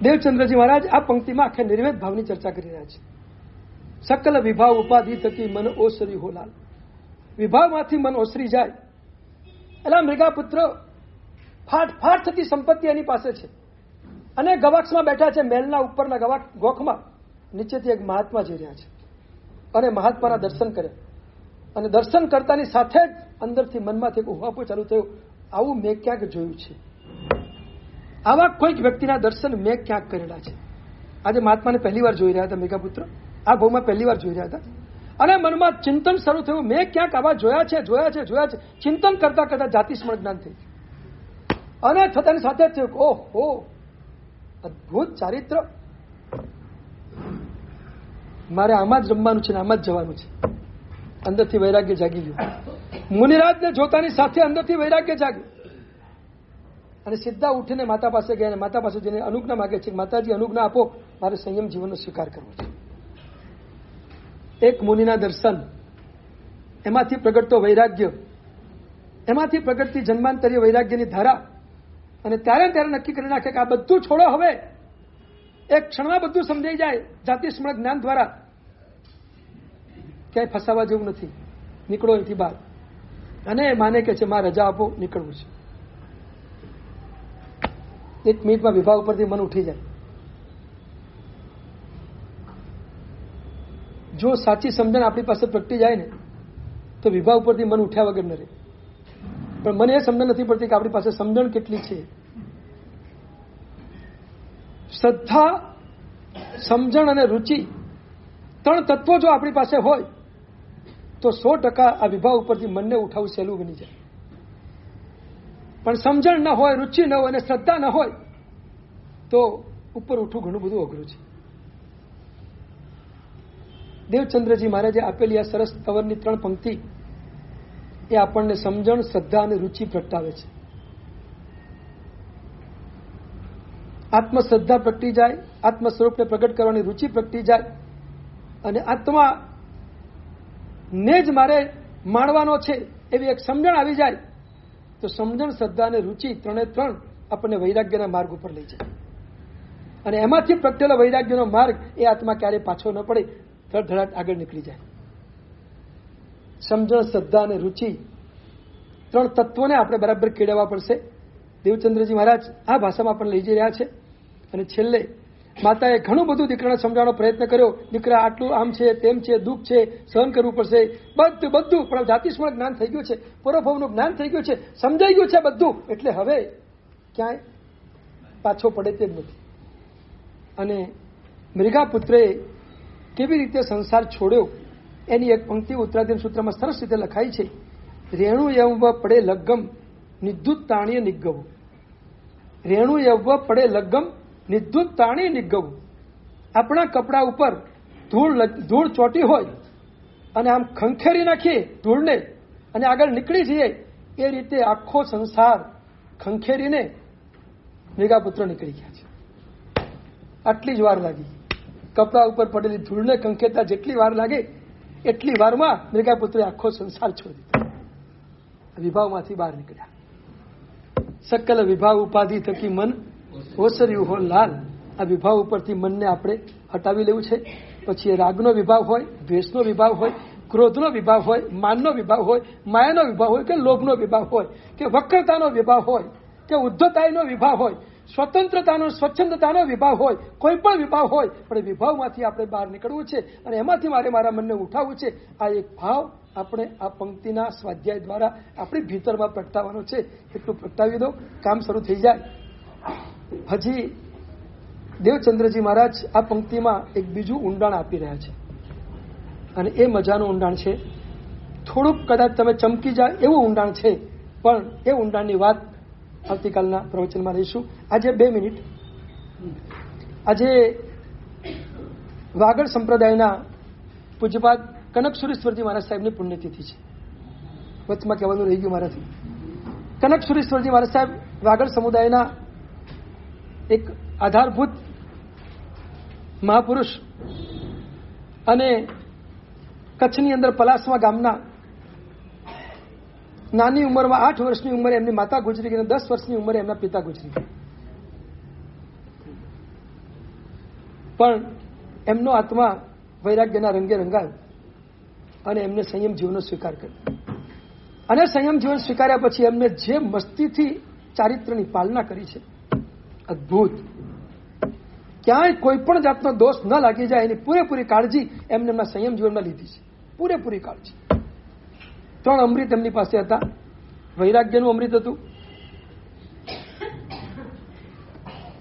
S1: દેવચંદ્રજી મહારાજ આ પંક્તિમાં આખા નિર્વેદ ભાવની ચર્ચા કરી રહ્યા છે. સકલ વિભાવ ઉપાધિ થકી મન ઓસરી હોલાલ. વિભાવમાંથી મન ઓસરી જાય એટલે મૃગાપુત્ર ફાટ થતી સંપત્તિ એની પાસે છે અને ગવાક્ષમાં બેઠા છે, મહેલના ઉપરના ગોખમાં. નીચેથી એક મહાત્મા જઈ રહ્યા છે અને મહાત્માના દર્શન કર્યા અને દર્શન કરતાની સાથે જ અંદરથી મનમાંથી એક ઉહાપો ચાલુ થયો, આવું મેં ક્યાંક જોયું છે, આવા કોઈક વ્યક્તિના દર્શન મેં ક્યાંક કરેલા છે. આજે મહાત્માને પહેલી વાર જોઈ રહ્યા હતા મૃગાપુત્ર, આ ભાવમાં પહેલી વાર જોઈ રહ્યા હતા અને મનમાં ચિંતન શરૂ થયું, મેં ક્યાંક આવા જોયા છે. ચિંતન કરતા કરતા જાતિસ્મરણ જ્ઞાન થઈ અને થતાની સાથે જ થયું, ઓહો અદભુત ચારિત્ર, મારે આમાં જ રમવાનું છે ને આમાં જ જવાનું છે. અંદરથી વૈરાગ્ય જાગી ગયું. મુનિરાજને જોતાની સાથે અંદરથી વૈરાગ્ય જાગ્યું અને સીધા ઉઠીને માતા પાસે ગયા અને માતા પાસે જઈને અનુજ્ઞા માગે છે, માતાજી અનુજ્ઞા આપો, મારે સંયમ જીવનનો સ્વીકાર કરવો છે. એક મુનિના દર્શન, એમાંથી પ્રગટતો વૈરાગ્ય, એમાંથી પ્રગટતી જન્માંતરીય વૈરાગ્યની ધારા અને ત્યારે નક્કી કરી નાખે કે આ બધું છોડો, હવે એક ક્ષણમાં બધું સમજાઈ જાય જાતિસ્મરણ જ્ઞાન દ્વારા, ક્યાંય ફસાવા જેવું નથી, નીકળો અહીંથી બહાર. અને માને કે છે માં રજા આપો, નીકળવું છે. 1 મિનિટમાં વિભાગ ઉપરથી મન ઉઠી જાય. જો સાચી સમજણ આપણી પાસે પ્રગટી જાય ને તો વિભાગ ઉપરથી મન ઉઠ્યા વગર ન રહે. પણ મને એ સમજણ નથી પડતી કે આપણી પાસે સમજણ કેટલી છે. શ્રદ્ધા, સમજણ અને રુચિ 3 તત્વો જો આપણી પાસે હોય તો 100% આ વિભાગ ઉપરથી મનને ઉઠાવવું સહેલું બની જાય. પણ સમજણ ન હોય, રુચિ ન હોય અને શ્રદ્ધા ન હોય તો ઉપર ઉઠવું ઘણું બધું અઘરું છે. દેવચંદ્રજી મહારાજે આપેલી આ સરસ તવરની 3 પંક્તિ એ આપણને સમજણ, શ્રદ્ધા અને રુચિ પ્રગટાવે છે. આત્મશ્રદ્ધા પ્રગટી જાય, આત્મ સ્વરૂપને પ્રગટ કરવાની રુચિ પ્રગટી જાય અને આત્મા ને જ મારે માણવાનો છે એવી એક સમજણ આવી જાય તો સમજણ, શ્રદ્ધા અને રુચિ 3 આપણને વૈરાગ્યના માર્ગ ઉપર લઈ જાય અને એમાંથી પ્રગટેલો વૈરાગ્યનો માર્ગ એ આત્મા ક્યારેય પાછો ન પડે, ધડધડાટ આગળ નીકળી જાય. સમજણ, શ્રદ્ધા અને રુચિ 3 તત્વોને આપણે બરાબર કેળવવા પડશે. દેવચંદ્રજી મહારાજ આ ભાષામાં પણ લઈ જઈ રહ્યા છે અને છેલ્લે માતાએ ઘણું બધું દીકરાને સમજાવવાનો પ્રયત્ન કર્યો. દીકરા આટલું આમ છે, તેમ છે, દુઃખ છે, સહન કરવું પડશે, બધું પણ જાતિસ્મરણ જ્ઞાન થઈ ગયું છે, પૂર્વભાવનું જ્ઞાન થઈ ગયું છે, સમજાઈ ગયું છે બધું, એટલે હવે ક્યાંય પાછો પડે તે જ નથી. અને મૃગાપુત્રે કેવી રીતે સંસાર છોડ્યો એની એક પંક્તિ ઉત્તરાધીન સૂત્રમાં સરસ રીતે લખાઈ છે. રેણુ યવ પડે લગ્ગમ નિદ્યુત તાણીય નિગ્ગવું. રેણુ યવ પડે લગ્ગમ નિદ્યુત તાણીય નિગ્ગવું. આપણા કપડા ઉપર ધૂળ ચોટી હોય અને આમ ખંખેરી નાખીએ ધૂળને અને આગળ નીકળી જઈએ, એ રીતે આખો સંસાર ખંખેરીને મેઘાપુત્ર નીકળી ગયા છે. આટલી જ વાર લાગી. કપડા ઉપર પડેલી ધૂળને ખંખેરતા જેટલી વાર લાગે એટલી વારમાં મેઘાપુત્રે આખો સંસાર છોડી દીધો. વિભાવમાંથી બહાર નીકળ્યા. સકલ વિભાવ ઉપાધિ થકી મન ઓસર્યું હો લાલ. આ વિભાવ ઉપરથી મનને આપણે હટાવી લેવું છે. પછી એ રાગનો વિભાવ હોય, દ્વેષનો વિભાવ હોય, ક્રોધનો વિભાવ હોય, માનનો વિભાવ હોય, માયાનો વિભાવ હોય કે લોભનો વિભાવ હોય કે વક્રતાનો વિભાવ હોય કે ઉદ્ધતાનો વિભાવ હોય, સ્વતંત્રતાનો સ્વચ્છંદતાનો વિભાવ હોય, કોઈ પણ વિભાવ હોય, પણ એ વિભાવમાંથી આપણે બહાર નીકળવું છે અને એમાંથી મારે મારા મનને ઉઠાવવું છે. આ એક ભાવ આપણે આ પંક્તિના સ્વાધ્યાય દ્વારા આપણી ભીતરમાં પ્રગટાવવાનો છે. એટલું પ્રગટાવી દો, કામ શરૂ થઈ જાય. હજી દેવચંદ્રજી મહારાજ આ પંક્તિમાં એક બીજું ઊંડાણ આપી રહ્યા છે અને એ મજાનું ઊંડાણ છે. થોડુંક કદાચ તમે ચમકી જાય એવું ઊંડાણ છે, પણ એ ઊંડાણની વાત આવતીકાલના પ્રવચનમાં લઈશું. આજે 2 મિનિટ. આજે વાગડ સંપ્રદાયના પૂજ્યપાદ કનકસુરેશ્વરજી મહારાજ સાહેબની પુણ્યતિથિ છે. વચમાં કહેવાનું રહી ગયું મારાથી. કનકસુરેશ્વરજી મહારાજ સાહેબ વાગડ સમુદાયના એક આધારભૂત મહાપુરુષ અને કચ્છની અંદર પલાસવા ગામના નાની ઉંમરમાં 8 વર્ષની ઉંમરે એમની માતા ગુજરી ગઈ અને 10 વર્ષની ઉંમરે એમના પિતા ગુજરી ગયા. પણ એમનો આત્મા વૈરાગ્યના રંગે રંગાયો અને એમને સંયમ જીવનનો સ્વીકાર કર્યો. અને સંયમ જીવન સ્વીકાર્યા પછી એમને જે મસ્તીથી ચારિત્ર્યની પાલના કરી છે, અદભુત. ક્યાંય કોઈ પણ જાતનો દોષ ન લાગી જાય એની પૂરેપૂરી કાળજી એમને એમના સંયમ જીવનમાં લીધી છે. પૂરેપૂરી કાળજી. 3 અમૃત એમની પાસે હતા. વૈરાગ્યનું અમૃત હતું,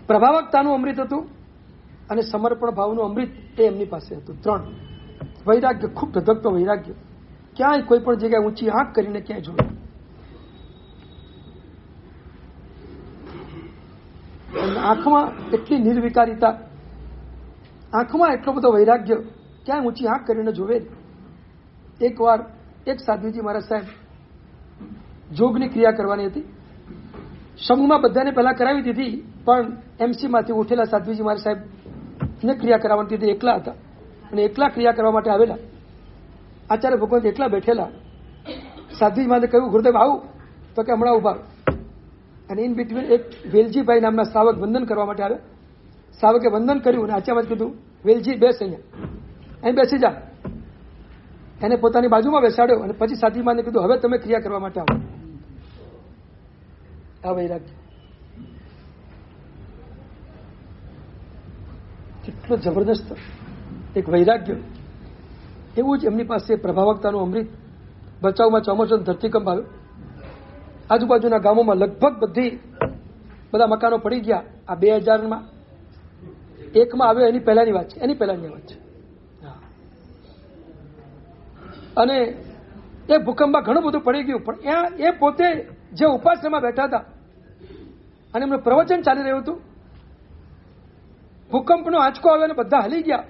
S1: પ્રભાવકતાનું અમૃત હતું અને સમર્પણ ભાવનું અમૃત એ એમની પાસે હતું. 3 વૈરાગ્ય, ખૂબ ધધકતો વૈરાગ્ય. ક્યાંય કોઈ પણ જગ્યાએ ઊંચી આંખ કરીને ક્યાંય જોયું. આંખમાં એટલી નિર્વિકારિતા, આંખમાં એટલો બધો વૈરાગ્ય, ક્યાંય ઊંચી આંખ કરીને જોવે. એકવાર એક સાધ્વીજી મહારાજ સાહેબ જોગની ક્રિયા કરવાની હતી. સમૂહમાં બધાને પહેલા કરાવી દીધી, પણ એમસીમાંથી ઉઠેલા સાધ્વીજી મહારાજ સાહેબને ક્રિયા કરાવવાની હતી. એકલા હતા અને એકલા ક્રિયા કરવા માટે આવેલા. આચાર્ય ભગવંત એકલા બેઠેલા. સાધ્વીજી મહારાજે કહ્યું, ગુરુદેવ આવું? તો કે હમણાં ઉભા. અને ઇન બિટવીન એક વેલજીભાઈ નામના શ્રાવક વંદન કરવા માટે આવ્યા. શ્રાવકે વંદન કર્યું અને આચાર્ય કીધું, વેલજી બેસ, અહીંયા અહીં બેસી જા. એને પોતાની બાજુમાં બેસાડ્યો અને પછી સાધ્વી માને કીધું, હવે તમે ક્રિયા કરવા માટે આવો. આ વૈરાગ્ય કેટલો જબરદસ્ત એક વૈરાગ્ય. એવું જ એમની પાસે પ્રભાવકતાનું અમૃત. બચાવમાં ચોમાસાનો ધરતીકંપ આવ્યો. આજુબાજુના ગામોમાં લગભગ બધા મકાનો પડી ગયા. આ 2001માં આવ્યો, એની પહેલાની વાત છે. અને એ ભૂકંપમાં ઘણું બધું પડી ગયું. પણ એ પોતે જે ઉપાસનામાં બેઠા હતા અને એમનું પ્રવચન ચાલી રહ્યું હતું, ભૂકંપનો આંચકો આવ્યો અને બધા હલી ગયા,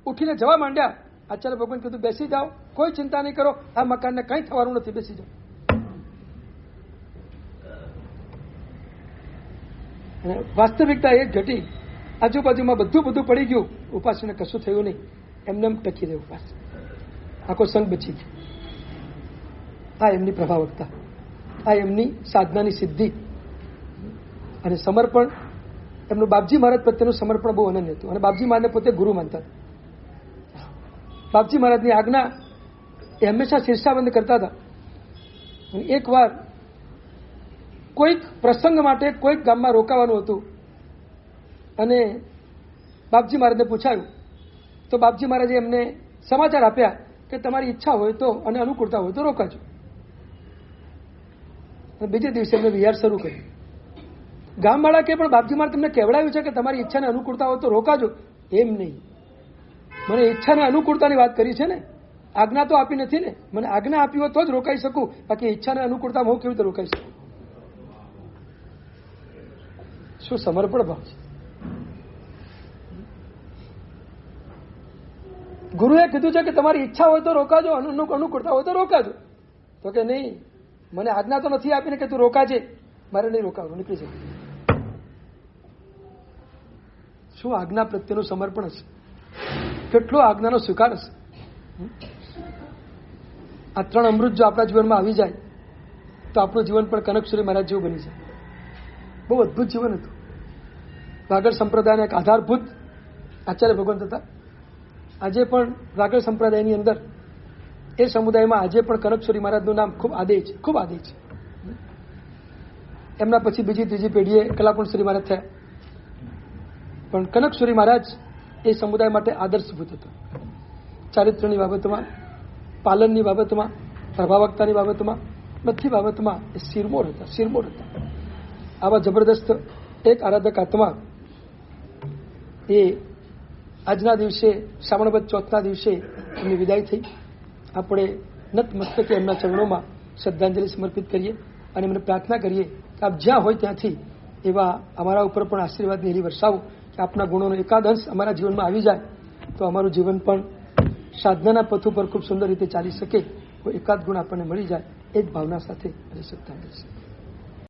S1: ઉઠીને જવા માંડ્યા. આચાર્ય ભગવાન કીધું, બેસી જાઓ, કોઈ ચિંતા નહીં કરો, આ મકાનને કંઈ થવાનું નથી, બેસી જાઓ. અને વાસ્તવિકતા એ જ ઘટી. આજુબાજુમાં બધું પડી ગયું, ઉપાસને કશું થયું નહીં. એમને ટકી રહે ઉપાસ, આખો સંગ બચી ગયો. આ એમની પ્રભાવકતા, આ એમની સાધનાની સિદ્ધિ અને સમર્પણ. એમનું બાપજી મહારાજ પ્રત્યેનું સમર્પણ બહુ અનન્ય હતું અને બાપજી મહારાજને પોતે ગુરુ માનતા. બાપજી મહારાજની આજ્ઞા એ હંમેશા શીર્ષાબંધ કરતા હતા. એક વાર કોઈક પ્રસંગ માટે કોઈક ગામમાં રોકાવાનું હતું અને બાપજી મહારાજને પૂછાયું તો બાપજી મહારાજે એમને સમાચાર આપ્યા કે તમારી ઈચ્છા હોય તો અને અનુકૂળતા હોય તો રોકાજો. બીજે દિવસે એમને વિહાર શરૂ કર્યું. ગામવાળા કે પણ બાપજી મહારાજ તમને કહેવડાવ્યું છે કે તમારી ઈચ્છાને અનુકૂળતા હોય તો રોકાજો. એમ નહીં, મને ઈચ્છાને અનુકૂળતાની વાત કરી છે ને, આજ્ઞા તો આપી નથી ને. મને આજ્ઞા આપી હોય તો જ રોકાઈ શકું, બાકી ઈચ્છાને અનુકૂળતા હું કેવી રીતે રોકાઈ શકું? શું સમર્પણ ભાવ છે! ગુરુએ કીધું છે કે તમારી ઈચ્છા હોય તો રોકાજો, અનુકૂળતા હોય તો રોકાજો. તો કે નહીં, મને આજ્ઞા તો નથી આપીને કે તું રોકાજે, મારે નહીં રોકાવાનું, નીકળી જવું. શું આજ્ઞા પ્રત્યેનું સમર્પણ હશે, કેટલો આજ્ઞાનો સ્વીકાર હશે. આ 3 અમૃત જો આપણા જીવનમાં આવી જાય તો આપણું જીવન પણ કનકસુરી મહારાજ જેવું બની જાય. બહુ અદભુત જીવન હતું. વાગડ સંપ્રદાયના એક આધારભૂત આચાર્ય ભગવંત હતા. આજે પણ વાગડ સંપ્રદાયની અંદર એ સમુદાયમાં આજે પણ કનકસુરી મહારાજનું નામ ખૂબ આદે છે, ખૂબ આદે છે. એમના પછી બીજી ત્રીજી પેઢીએ કલાપુણશ્રી મહારાજ થયા, પણ કનકસુરી મહારાજ એ સમુદાય માટે આદર્શભૂત હતો. ચારિત્ર્યની બાબતમાં, પાલનની બાબતમાં, પ્રભાવકતાની બાબતમાં, બધી બાબતમાં એ શિરમોર હતા, શિરમોર હતા. આવા જબરદસ્ત એક આરાધક આત્મા એ આજના દિવસે શ્રાવણ વદ ચોથના દિવસે એમની વિદાય થઈ. આપણે નતમસ્તકે એમના ચરણોમાં શ્રદ્ધાંજલિ સમર્પિત કરીએ અને એમને પ્રાર્થના કરીએ કે આપ જ્યાં હોય ત્યાંથી એવા અમારા ઉપર પણ આશીર્વાદની હેલી વરસાવો કે આપના ગુણોનો એકાદ અંશ અમારા જીવનમાં આવી જાય તો અમારું જીવન પણ સાધનાના પથ ઉપર ખૂબ સુંદર રીતે ચાલી શકે. એકાદ ગુણ આપણને મળી જાય એ જ ભાવના સાથે શ્રદ્ધાંજલિ.